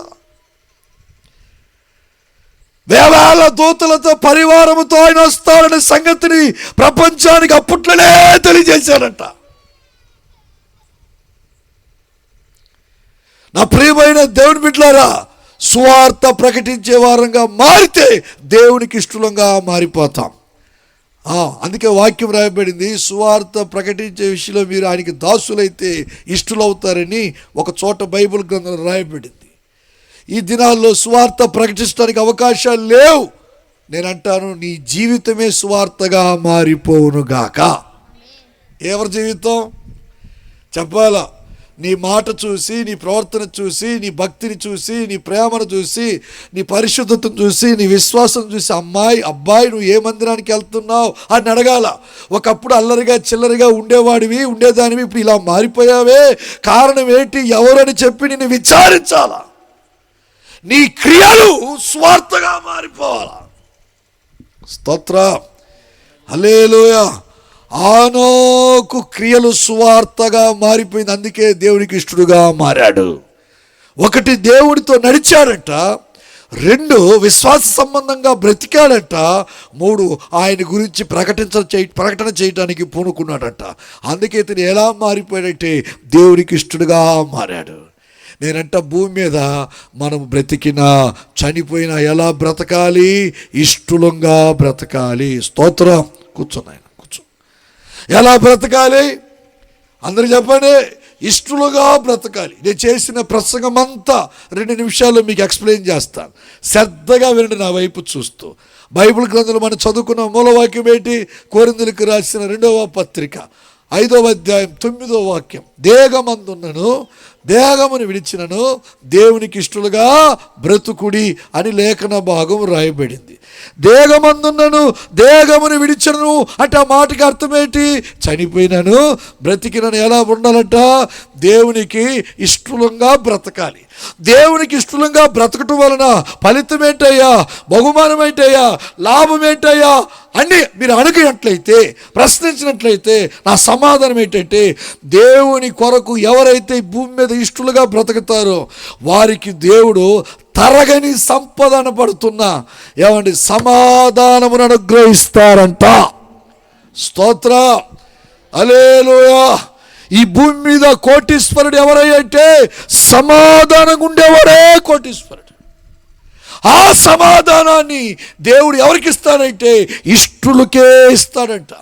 వేవేల దూతలతో పరివారముతో ఆయన వస్తాడనే సంగతిని ప్రపంచానికి అప్పట్లోనే తెలియజేశాడంట. నా ప్రియమైన దేవుని బిడ్డలారా, సువార్త ప్రకటించే వారంగా మారితే దేవునికి ఇష్టంగా మారిపోతాం. అందుకే వాక్యం రాయబడింది, సువార్త ప్రకటించే విషయంలో మీరు ఆయనకి దాసులైతే ఇష్టలవుతారని ఒక చోట బైబిల్ గ్రంథంలో రాయబడింది. ఈ దినాల్లో సువార్త ప్రకటించడానికి అవకాశాలు లేవు. నేను అంటాను, నీ జీవితమే సువార్తగా మారిపోవునుగాక. ఎవరి జీవితం చెప్పాలా? నీ మాట చూసి, నీ ప్రవర్తన చూసి, నీ భక్తిని చూసి, నీ ప్రేమను చూసి, నీ పరిశుద్ధతను చూసి, నీ విశ్వాసం చూసి, అబ్బాయి నువ్వు ఏ మందిరానికి వెళ్తున్నావు అని అడగాల. ఒకప్పుడు అల్లరిగా చిల్లరిగా ఉండేదానివి, ఇప్పుడు ఇలా మారిపోయావే, కారణం ఏంటి, ఎవరని చెప్పి నిన్ను విచారించాలా. నీ క్రియలు స్వార్థగా మారిపోవాలా. స్తోత్రం, హల్లెలూయా. హనోకు క్రియలు స్వార్థగా మారిపోయింది. అందుకే దేవునికి ఇష్టడుగా మారాడు. 1 దేవుడితో నడిచాడట, 2 విశ్వాస సంబంధంగా బ్రతికాడట, 3 ఆయన గురించి ప్రకటన చేయడానికి పూనుకున్నాడట. అందుకే ఇతను ఎలా మారిపోయాడంటే దేవునికి ఇష్టడుగా మారాడు. నేనంట భూమి మీద మనం బ్రతికినా చనిపోయినా ఎలా బ్రతకాలి? ఇష్టలుగా బ్రతకాలి. స్తోత్రం. కూర్చున్నాయన, ఎలా బ్రతకాలి? అందరూ చెప్పండి. ఇష్టలుగా బ్రతకాలి. నేను చేసిన ప్రసంగం అంతా 2 నిమిషాల్లో మీకు ఎక్స్ప్లెయిన్ చేస్తాను. శ్రద్ధగా వినండి నా వైపు చూస్తూ. బైబిల్ గ్రంథంలో మనం చదువుకున్న మూలవాక్యం ఏంటి? కొరింథీయులకు రాసిన 2వ పత్రిక 5వ అధ్యాయం 9వ వాక్యం. దేహమందున్నను దేహమును విడిచినను దేవునికి ఇష్టలుగా బ్రతుకుడి అని లేఖన భాగం రాయబడింది. దేహమందున్నను దేహమును విడిచినను అంటే ఆ మాటకి అర్థమేంటి? చనిపోయినను బ్రతికినను ఎలా ఉండాలంట? దేవునికి ఇష్టలుగా బ్రతకాలి. దేవునికి ఇష్టలుగా బ్రతకటం వలన ఫలితం ఏంటయ్యా, బహుమానం ఏంటయ్యా, లాభం ఏంటయ్యా అని మీరు అడిగినట్లయితే, ప్రశ్నించినట్లయితే నా సమాధానం ఏంటంటే, దేవుని కొరకు ఎవరైతే భూమి మీద ఇష్టలుగా బ్రతుకుతారో వారికి దేవుడు తరగని సంపద అనబడుతున్నా ఏమండి సమాధానమును అనుగ్రహిస్తారంట. స్తోత్ర, హల్లెలూయా. ఈ భూమి మీద కోటీశ్వరుడు ఎవరంటే సమాధానంగా ఉండేవాడే కోటీశ్వరుడు. ఆ సమాధానాన్ని దేవుడు ఎవరికి ఇస్తాడంటే ఇష్టలుకే ఇస్తాడంట.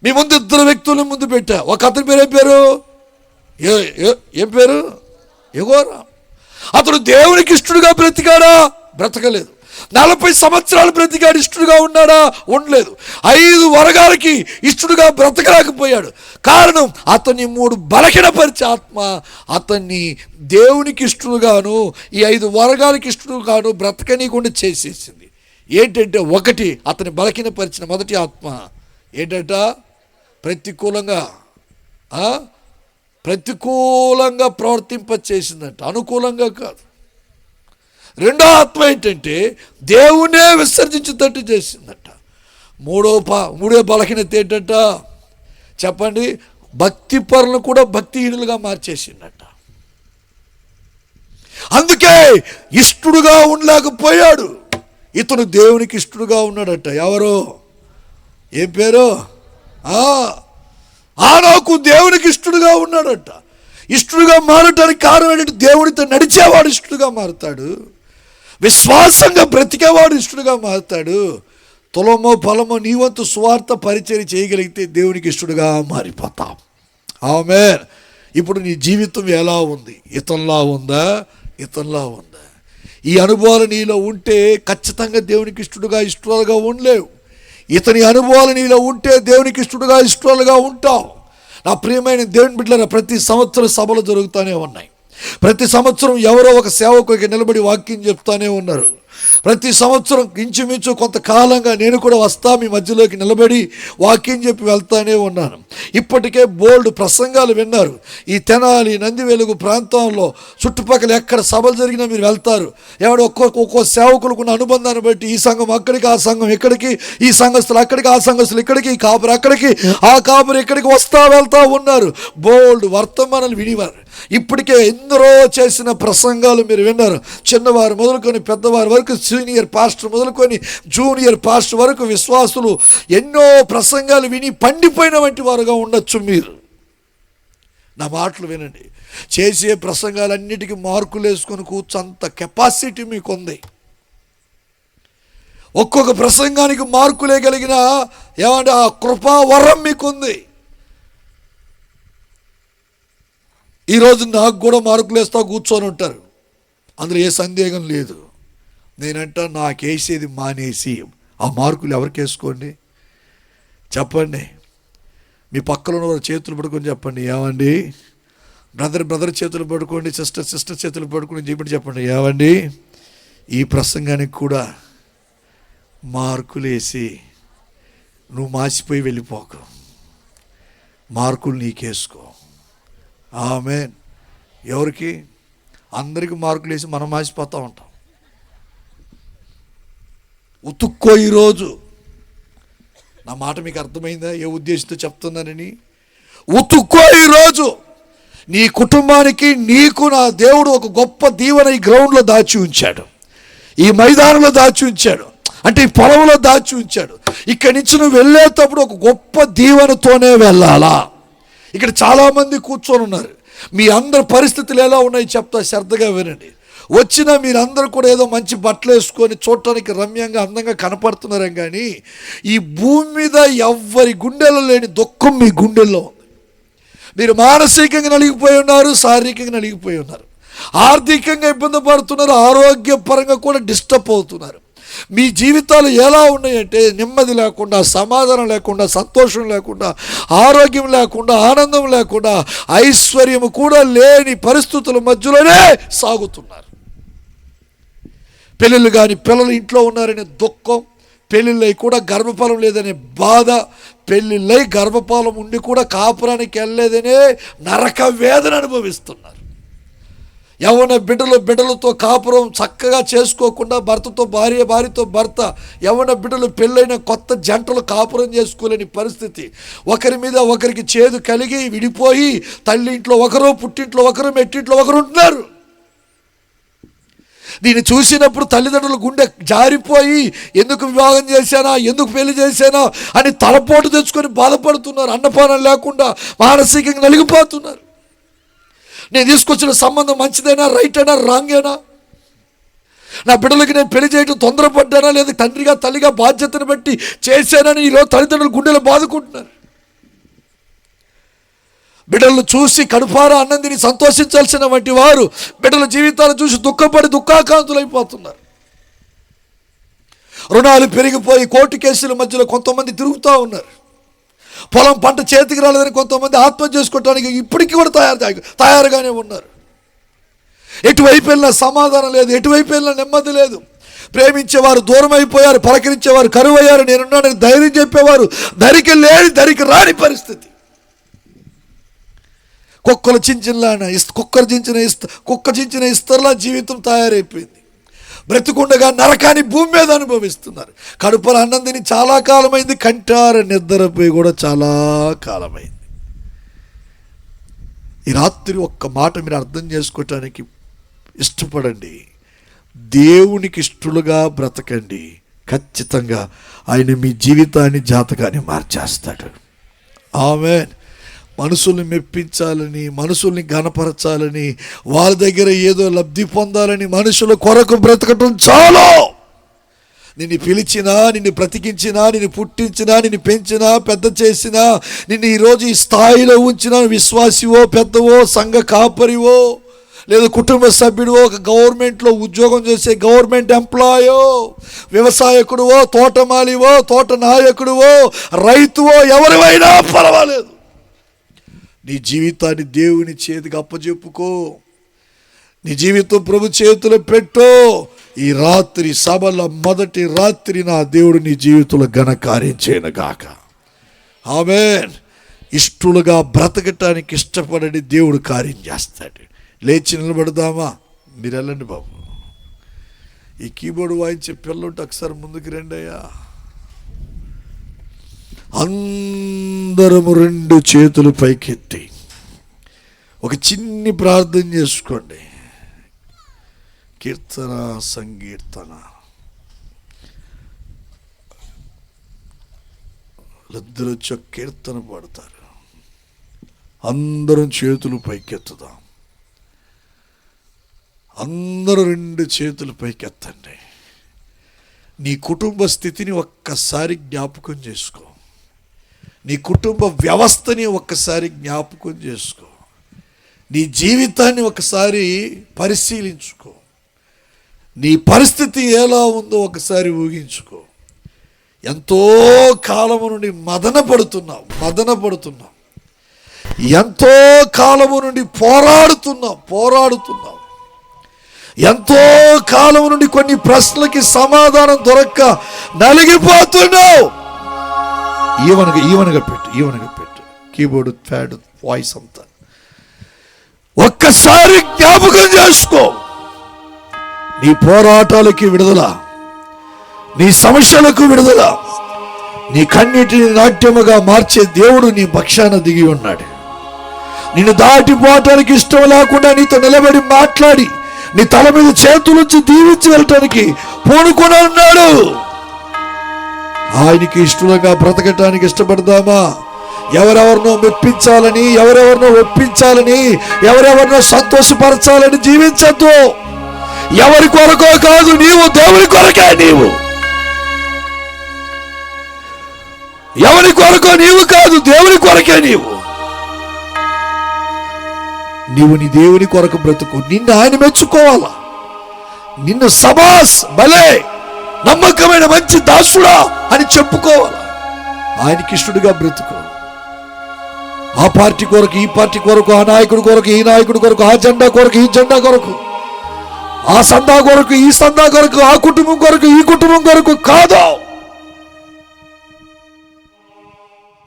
మీ ముందు ఇద్దరు వ్యక్తుల ముందు పెట్టా. ఒక అతని పేరు ఏం పేరు? యెహోరా. అతడు దేవునికి ఇష్టడుగా బ్రతికాడా? బ్రతకలేదు. 40 సంవత్సరాలు బ్రతికాడు. ఇష్టడుగా ఉన్నాడా? ఉండలేదు. 5 వరగాలకి ఇష్టడుగా బ్రతకలేకపోయాడు. కారణం అతన్ని 3 బలహీనపరిచే ఆత్మ అతన్ని దేవునికి ఇష్టడుగాను ఈ 5 వరగాలకి ఇష్టడుగాను బ్రతకనీయకుండా చేసేసింది. ఏంటంటే, ఒకటి అతని బలహీనపరిచిన మొదటి ఆత్మ ఏంటంట? ప్రతికూలంగా ప్రవర్తింపచేసిందంట, అనుకూలంగా కాదు. రెండో ఆత్మ ఏంటంటే దేవునే విసర్జించేటట్టు చేసిందంట. మూడో బలహీనత ఏంటంట చెప్పండి? భక్తి పరులను కూడా భక్తిహీనులుగా మార్చేసిందంట. అందుకే ఇష్టడుగా ఉండలేకపోయాడు. ఇతను దేవునికి ఇష్టడుగా ఉన్నాడట. ఎవరు? ఏం పేరు? ఆనోకు దేవునికి ఇష్టడుగా ఉన్నాడట. ఇష్టడుగా మారటానికి కారణం ఏంటంటే దేవుడితో నడిచేవాడు ఇష్టడుగా మారుతాడు. విశ్వాసంగా బ్రతికేవాడు ఇష్టడుగా మారుతాడు. తులమో ఫలమో నీ వంతు స్వార్థ పరిచర్య చేయగలిగితే దేవునికి ఇష్టడుగా మారిపోతాం. ఆమేన్. ఇప్పుడు నీ జీవితం ఎలా ఉంది? ఇతనిలా ఉందా? ఇతనిలా ఉందా? ఈ అనుభవాలు నీలో ఉంటే ఖచ్చితంగా దేవునికి ఇష్టలుగా ఉండలేవు. ఇతని అనుభవాలు నీలో ఉంటే దేవునికి ఇష్టలుగా ఉంటావు. నా ప్రియమైన దేవుని బిడ్డలారా, ప్రతి సంవత్సరం సభలు జరుగుతూనే ఉన్నాయి. ప్రతి సంవత్సరం ఎవరో ఒక సేవకుడికి నిలబడి వాక్యం చెప్తానే ఉన్నారు. ప్రతి సంవత్సరం ఇంచుమించు కొంతకాలంగా నేను కూడా వస్తా మీ మధ్యలోకి నిలబడి వాక్యం చెప్పి వెళ్తానే ఉన్నాను. ఇప్పటికే బోల్డ్ ప్రసంగాలు విన్నారు. ఈ తెనాలి, నందివెలుగు ప్రాంతంలో చుట్టుపక్కల ఎక్కడ సభలు జరిగినా మీరు వెళ్తారు. ఎవడో ఒక్కో సేవకులకు ఉన్న అనుబంధాన్ని బట్టి ఈ సంఘం అక్కడికి, ఆ సంఘం ఇక్కడికి, ఈ సంఘస్థులు అక్కడికి, ఆ సంఘస్థులు ఇక్కడికి, ఈ కాపురు అక్కడికి, ఆ కాపురు ఇక్కడికి వెళ్తా ఉన్నారు. బోల్డ్ వర్తమానాలు వినివారు. ఇప్పటికే ఎందరో చేసిన ప్రసంగాలు మీరు విన్నారు. చిన్నవారు మొదలుకొని పెద్దవారి వరకు, సీనియర్ పాస్టర్ మొదలుకొని జూనియర్ పాస్టర్ వరకు విశ్వాసులు ఎన్నో ప్రసంగాలు విని పండిపోయిన వంటి వారుగా ఉండొచ్చు. మీరు నా మాటలు వినండి. చేసే ప్రసంగాలన్నిటికీ మార్కులు వేసుకొని కూర్చోంత కెపాసిటీ మీకు ఉంది. ఒక్కొక్క ప్రసంగానికి మార్కులే కలిగిన ఏమంటే ఆ కృపా వరం మీకుంది. ఈరోజు నాకు కూడా మార్కులు వేస్తా కూర్చొని ఉంటారు. అందులో ఏ సందేహం లేదు. నేనంటా నాకేసేది మానేసి ఆ మార్కులు ఎవరికి వేసుకోండి చెప్పండి. మీ పక్కన ఉన్న చేతులు పడుకొని చెప్పండి, ఏమండి బ్రదర్ చేతులు పడుకోండి, సిస్టర్ చేతులు పడుకొని చెప్పండి, ఏమండి ఈ ప్రసంగానికి కూడా మార్కులు వేసి నువ్వు మాసిపోయి వెళ్ళిపోకు, మార్కులు నీకేసుకో. ఆమేన్. ఎవరికి? అందరికీ మార్కులు వేసి మనం మాసిపోతూ ఉంటాం. ఉతుక్కో. ఈరోజు నా మాట మీకు అర్థమైందా ఏ ఉద్దేశంతో చెప్తున్నానని? ఉతుక్కో. ఈరోజు నీ కుటుంబానికి నీకు నా దేవుడు ఒక గొప్ప దీవెన ఈ గ్రౌండ్లో దాచి ఉంచాడు, ఈ మైదానంలో దాచి ఉంచాడు, అంటే ఈ పొలంలో దాచి ఉంచాడు. ఇక్కడి నుంచి నువ్వు వెళ్ళేటప్పుడు ఒక గొప్ప దీవెనతోనే వెళ్ళాలా. ఇక్కడ చాలామంది కూర్చొని ఉన్నారు. మీ అందరి పరిస్థితులు ఎలా ఉన్నాయి చెప్తా, శ్రద్ధగా వినండి. వచ్చినా మీరందరూ కూడా ఏదో మంచి బట్టలు వేసుకొని చూడటానికి రమ్యంగా అందంగా కనపడుతున్నారేం కానీ ఈ భూమి మీద ఎవ్వరి గుండెల్లో లేని దుఃఖం మీ గుండెల్లో ఉంది. మీరు మానసికంగా నలిగిపోయి ఉన్నారు, శారీరకంగా నలిగిపోయి ఉన్నారు, ఆర్థికంగా ఇబ్బంది పడుతున్నారు, ఆరోగ్యపరంగా కూడా డిస్టర్బ్ అవుతున్నారు. మీ జీవితాలు ఎలా ఉన్నాయంటే నెమ్మది లేకుండా, సమాధానం లేకుండా, సంతోషం లేకుండా, ఆరోగ్యం లేకుండా, ఆనందం లేకుండా, ఐశ్వర్యము కూడా లేని పరిస్థితుల మధ్యలోనే సాగుతున్నారు. పెళ్ళిళ్ళు కానీ పిల్లలు ఇంట్లో ఉన్నారనే దుఃఖం, పెళ్ళిళ్ళై కూడా గర్భఫలం లేదనే బాధ, పెళ్ళిళ్ళై గర్భఫలం ఉండి కూడా కాపురానికి వెళ్ళలేదనే నరక వేదన అనుభవిస్తున్నారు. యవ్వన బిడ్డలతో కాపురం చక్కగా చేసుకోకుండా, భర్తతో భార్య, భార్యతో భర్త, యవ్వన బిడ్డలు పెళ్ళైన కొత్త జంటలు కాపురం చేసుకోలేని పరిస్థితి, ఒకరి మీద ఒకరికి చేదు కలిగి విడిపోయి తల్లి ఇంట్లో ఒకరు, పుట్టింట్లో ఒకరు, మెట్టింట్లో ఒకరు ఉంటున్నారు. దీన్ని చూసినప్పుడు తల్లిదండ్రుల గుండె జారిపోయి ఎందుకు వివాహం చేశానా, ఎందుకు పెళ్లి చేశానా అని తలపోటు తెచ్చుకొని బాధపడుతున్నారు. అన్నపానం లేకుండా మానసికంగా నలిగిపోతున్నారు. నేను తీసుకొచ్చిన సంబంధం మంచిదైనా, రైట్ అయినా, రాంగ్ అయినా, నా బిడ్డలకి నేను పెళ్లి చేయడం తొందరపడ్డానా, లేదా తండ్రిగా తల్లిగా బాధ్యతను బట్టి చేశానని ఈరోజు తల్లిదండ్రులు గుండెలు బాదుకుంటున్నారు. బిడ్డలను చూసి కడుపారా అన్నం తిని సంతోషించాల్సిన వంటి వారు బిడ్డల జీవితాలు చూసి దుఃఖపడి దుఃఖాకాంతులైపోతున్నారు. రుణాలు పెరిగిపోయి కోర్టు కేసుల మధ్యలో కొంతమంది తిరుగుతూ ఉన్నారు. పొలం పంట చేతికి రాలేదని కొంతమంది ఆత్మహత్య చేసుకోవడానికి ఇప్పటికీ కూడా తయారుగానే ఉన్నారు. ఎటువైపు వెళ్ళినా సమాధానం లేదు, ఎటువైపు వెళ్ళినా నెమ్మది లేదు. ప్రేమించేవారు దూరం అయిపోయారు, పలకరించేవారు కరువయ్యారు, నేనున్నానని ధైర్యం చెప్పేవారు దరికి రాని పరిస్థితి. కుక్క చించిన ఇస్తర్లా జీవితం తయారైపోయింది. బ్రతికుండగా నరకాన్ని భూమి మీద అనుభవిస్తున్నారు. కడుపుల అన్నం తిని చాలా కాలమైంది, కంటార నిద్రపోయి కూడా చాలా కాలమైంది. ఈ రాత్రి ఒక్క మాట మీరు అర్థం చేసుకోవటానికి ఇష్టపడండి. దేవునికి ఇష్టలుగా బ్రతకండి. ఖచ్చితంగా ఆయన మీ జీవితాన్ని, జాతకాన్ని మార్చేస్తాడు. ఆమేన్. మనుషుల్ని మెప్పించాలని, మనుషుల్ని ఘనపరచాలని, వాళ్ళ దగ్గర ఏదో లబ్ధి పొందాలని మనుషుల కొరకు బ్రతకటం చాలు. నిన్ను పిలిచినా, నిన్ను బ్రతికించినా, నిన్ను పుట్టించినా, నిన్ను పెంచినా, పెద్ద చేసినా, నిన్ను ఈరోజు ఈ స్థాయిలో ఉంచినా, విశ్వాసివో, పెద్దవో, సంఘ కాపరివో, లేదా కుటుంబ సభ్యుడివో, ఒక గవర్నమెంట్లో ఉద్యోగం చేసే గవర్నమెంట్ ఎంప్లాయో, వ్యవసాయకుడివో, తోటమాలివో, తోట నాయకుడివో, రైతువో, ఎవరివైనా పర్వాలేదు. నీ జీవితాన్ని దేవుని చేతికి అప్పచెప్పుకో. నీ జీవితం ప్రభు చేతిలో పెట్టు. ఈ రాత్రి సభల మొదటి రాత్రి నా దేవుడు నీ జీవితంలో ఘనకార్యం చేయనుగాక. ఆమేన్. ఇష్టలుగా బ్రతకటానికి ఇష్టపడని దేవుడు కార్యం చేస్తాడు. లేచి నిలబడదామా? మీరు వెళ్ళండి బాబు. ఈ కీబోర్డు వాయించే పిల్లలుంటే ఒకసారి ముందుకు రండి అయ్యా. అందరము రెండు చేతులు పైకెత్తి ఒక చిన్ని ప్రార్థన చేసుకోండి. కీర్తన, సంకీర్తన ఇద్దరు వచ్చి ఒక కీర్తన పాడతారు. అందరం చేతులు పైకెత్తుదాం. అందరూ రెండు చేతులు పైకెత్తండి. నీ కుటుంబ స్థితిని ఒక్కసారి జ్ఞాపకం చేసుకో. నీ కుటుంబ వ్యవస్థని ఒక్కసారి జ్ఞాపకం చేసుకో. నీ జీవితాన్ని ఒకసారి పరిశీలించుకో. నీ పరిస్థితి ఎలా ఉందో ఒకసారి ఊహించుకో. ఎంతో కాలము నుండి మదన పడుతున్నావు. ఎంతో కాలము నుండి పోరాడుతున్నావు. ఎంతో కాలం నుండి కొన్ని ప్రశ్నలకి సమాధానం దొరక్క నలిగిపోతున్నావు. ఈవెనగా పెట్టు కీబోర్డు, ప్యాడ్, వాయిస్ అంతా ఒక్కసారి జ్ఞాపకం చేసుకో. నీ పోరాటాలకి విడుదల, నీ సమస్యలకు విడుదల, నీ కన్నీటిని నాట్యముగా మార్చే దేవుడు నీ పక్షాన దిగి ఉన్నాడు. నిన్ను దాటిపోవటానికి ఇష్టం లేకుండా నీతో నిలబడి మాట్లాడి నీ తల మీద చేతులుంచి దీవించి వెళ్ళటానికి పూనుకొని ఉన్నాడు. ఆయనకి ఇష్టంగా బ్రతకటానికి ఇష్టపడదామా? ఎవరెవరినో మెప్పించాలని, ఎవరెవరినో ఒప్పించాలని, ఎవరెవరినో సంతోషపరచాలని జీవించద్దు. ఎవరి కొరకో కాదు, నీవు దేవుని కొరకే. ఎవరి కొరకో నీవు కాదు, దేవుని కొరకే. నీవు నీ దేవుని కొరకు బ్రతుకు. నిన్ను ఆయన మెచ్చుకోవాలా. నిన్ను సబాస్ భలే, నమ్మకమైన మంచి దాసుడా అని చెప్పుకోవాలి. ఆయనకి ఇష్టడుగా బ్రతుకు. ఆ పార్టీ కొరకు, ఈ పార్టీ కొరకు, ఆ నాయకుడి కొరకు, ఈ నాయకుడి కొరకు, ఆ జెండా కొరకు, ఈ జెండా కొరకు, ఆ సందా కొరకు, ఈ సందా కొరకు, ఆ కుటుంబం కొరకు, ఈ కుటుంబం కొరకు కాదు.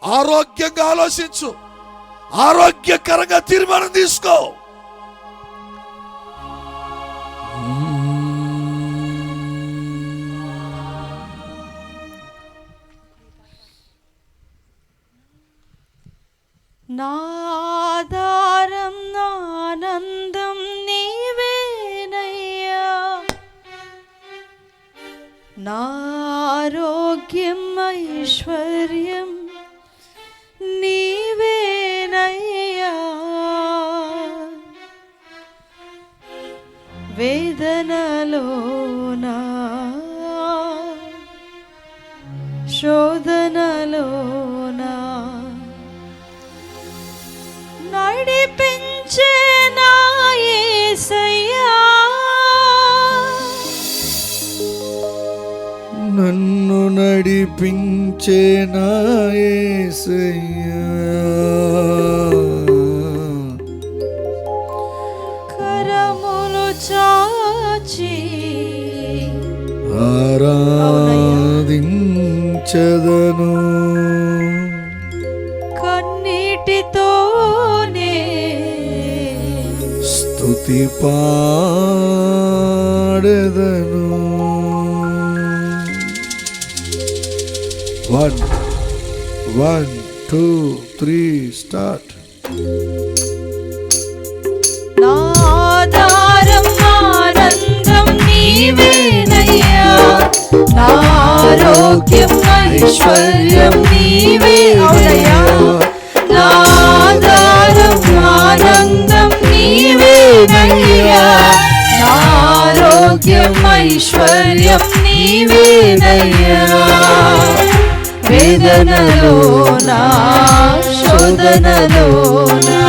ఆరోగ్యంగా ఆలోచించు, ఆరోగ్యకరంగా తీర్మానం తీసుకో. నా ఆధారం నా ఆనందం నీవేనయ్యా, నా ఆరోగ్యం ఐశ్వర్యం నీవేనయ్యా. వేదనలోనా శోధనలోనా నడిపించే నా యేసయ్యా, నన్ను నడిపించే నా యేసయ్యా. కరములు చాచి ఆరాధించదను, కన్నీటితోనే స్తుతి పాడెదను. 1 2 3 స్టార్ట్. నా ఆధారం ఆనందం నీవేనయ్యా, నా ఆరోగ్యం ఐశ్వర్యం నీవేనయ్యా. నా ఆధారం ఆనందం నీవేనయ్యా, నా ఆరోగ్యం ఐశ్వర్యం నీవేనయ్యా. వేదనలోనా శోధనలోనా,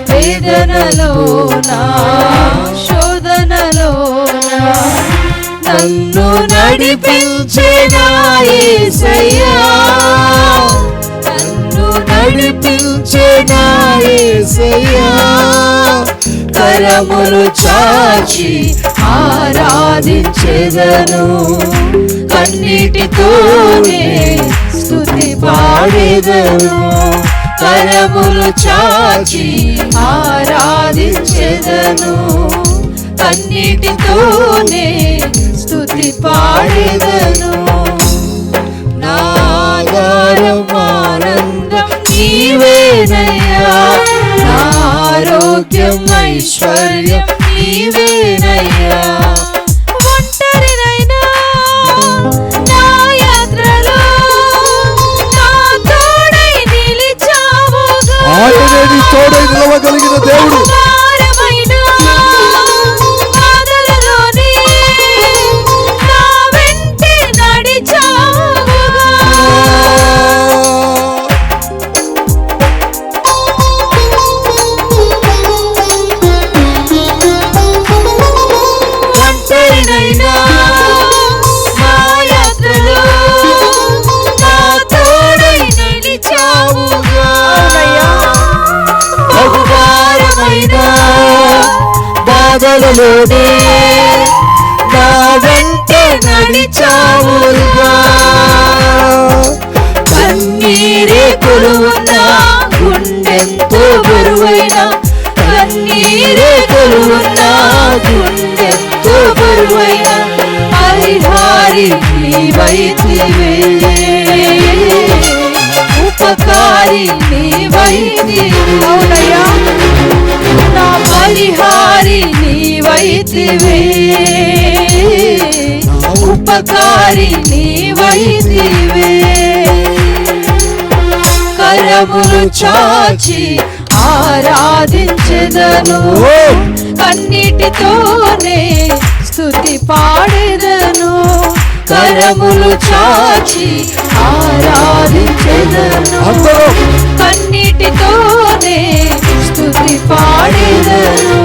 వేదనలోనా శోధనలోనా నన్ను నడిపించే నా యేసయ్యా, నన్ను నడిపించే నా యేసయ్యా. కరములు చాచి ఆరాధించెదను, కన్నీటితోనే స్తుతి పాడెదను. కరములు చాచి ఆరాధించెదను, కన్నీటితోనే స్తుతి పాడెదను. నా ఆధారం ఆనందం నీవేనయ్యా, నా ఆరోగ్యం ఐశ్వర్యం నీవేనయ్యా. ఒంటరినైనా నా యాత్రలో నా తోడై నిలిచావుగా, ఆయనే నీ తోడై నిలవగలిగిన దేవుడు. బాధలలోనే నా వెంట నడిచావుగా, కన్నీరే కొలువున్న గుండెంతో బరువైన, కన్నీరే కొలువున్న గుండెంతో బరువైన పరిహారి నీవైతివే, ఉపకారి నీవైతివే, నా పరిహారి నీవైతివే, ఉపకారి నీవైతివే. కరములు చాచి ఆరాధించెదను, కన్నీటితోనే స్తుతి పాడెదను. కరములు చాచి ఆరాధించెదను, కన్నీటితోనే స్తుతి పాడెదను.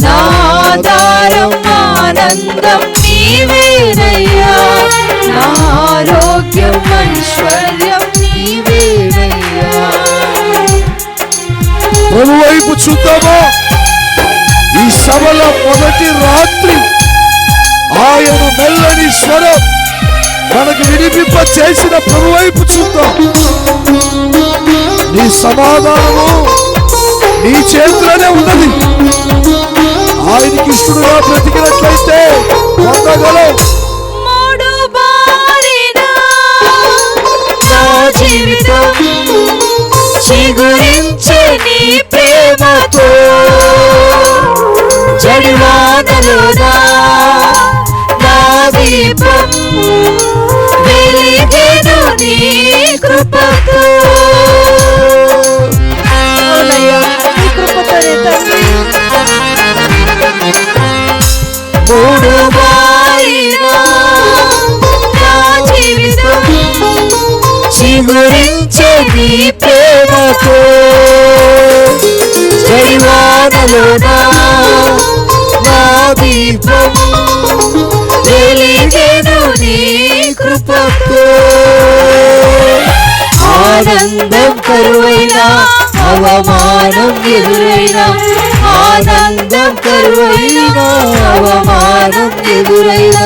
నా ఆధారం ఆనందం నీవేనయ్యా, నా ఆరోగ్యం ఐశ్వర్యం నీవేనయ్యా. ప్రభు వైపు చూద్దామా? ఈ సభలో మొదటి రాత్రి ఆయన మెల్లని స్వరం మనకు వినిపింప చేసిన ప్రభు వైపు చూద్దాం. నీ సమాధానము నీ చేతిలోనే ఉన్నది. ఆయనకి ఇష్టడుగా బ్రతికినట్లయితే పొందగలవు. మూడు బారిన నా జీవితం చిగురించే నీ ప్రేమతో, జడివానలోనా నా దీపం వెలిగెను నీ కృపతో. మూడు బారిన నా జీవితం చిగురించే నీ ప్రేమతో, జడివానలోనా నా దీపం వెలిగెను నీ కృపతో. ఆనందం కరువైన అవమానం ఎదురైన, ఆనందం కరువైన అవమానం ఎదురైన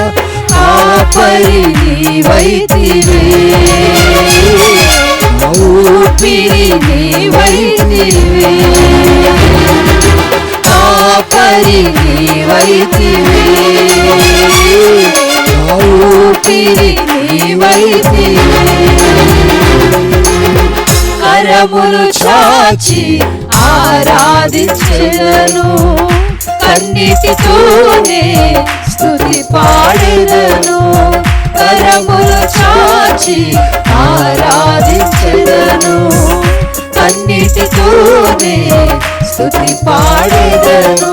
ఆపరి నీవైతివే, ఊపిరి నీవైతివే, ఆపరి నీవైతివే, ఊపిరి నీవైతివే. కరములు చాచి ఆరాధించెదను, కన్నిటితోనే స్తుతి పాడెదను. కరములు చాచి ఆరాధించెదను, కన్నిటితోనే స్తుతి పాడెదను.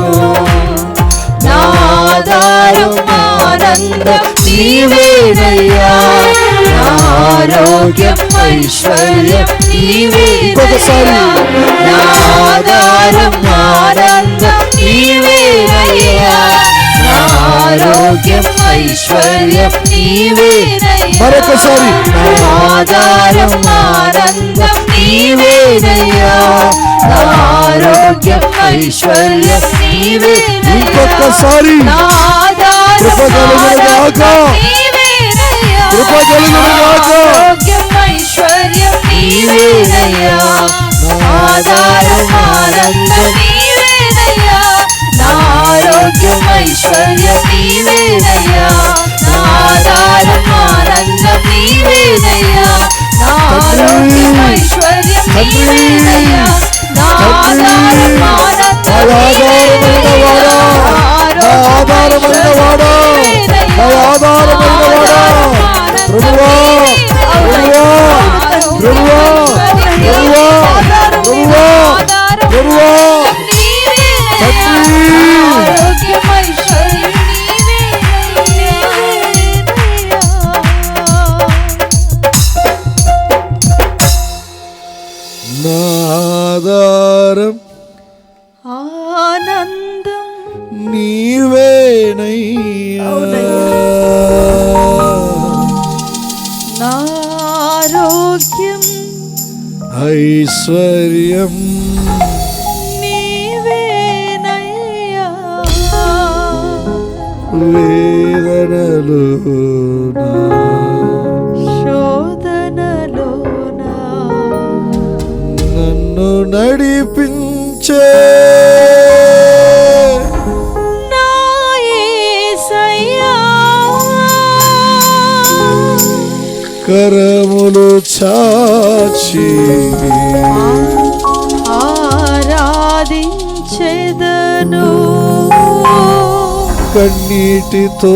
నా ఆధారం ఆనందం నీవేనయ్యా, నా ఆరోగ్యం ఐశ్వర్యం నీవేనయ్యా, నా ఆధారం ఆనందం నీవేనయ్యా, నా ఆరోగ్యం ఐశ్వర్యం నీవేనయ్యా. మరొకసారి నా ఆధారం ఆనందం నీవేనయ్యా, నా ఆరోగ్యం ఐశ్వర్యం నీవేనయ్యా. ఇంకొకసారి నా ఆధారం కృపగలుగునుగాక, కృపగలుగునుగాక. ఆరోగ్యం ఐశ్వర్యం నీవేనయ్యా, నా ఆధారం ఆనందం నీవేనయ్యా, నా ఆరోగ్యం ఐశ్వర్యం నీవేనయ్యా, నా ఆధారం ఆనందం నీవేనయ్యా, నా ఆరోగ్యం ఐశ్వర్యం నీవేనయ్యా, నా ఆధారం ఆనందం నీవేనయ్యా, నా ఆధారమైన వాడా, నా ఆధారమైన వాడా, ప్రభువా ప్రభువా ప్రభువా ప్రభువా ప్రభువా ప్రభువా నా ఆధారం ఆనందం నీవేనయ్యా, నా ఆరోగ్యం ఐశ్వర్యం నీవేనయ్యా, వేదనలు శోధనలోనా నన్ను నడిపించే నా యేసయ్యా, కరములు చాచి ఆరాధించెదను, కన్నీటితోని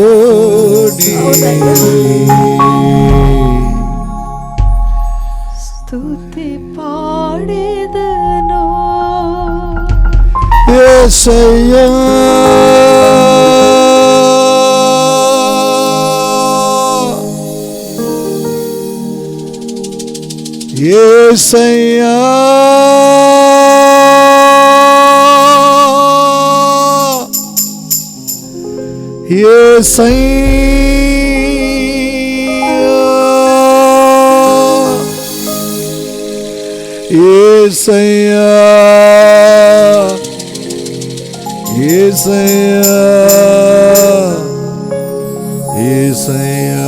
స్తుతి పాడెదను. యేసయ్యా యేసయ్యా యేసయ్యా యేసయ్యా యేసయ్యా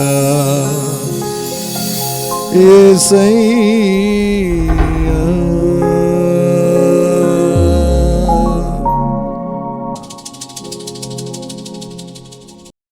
యేసయ్యా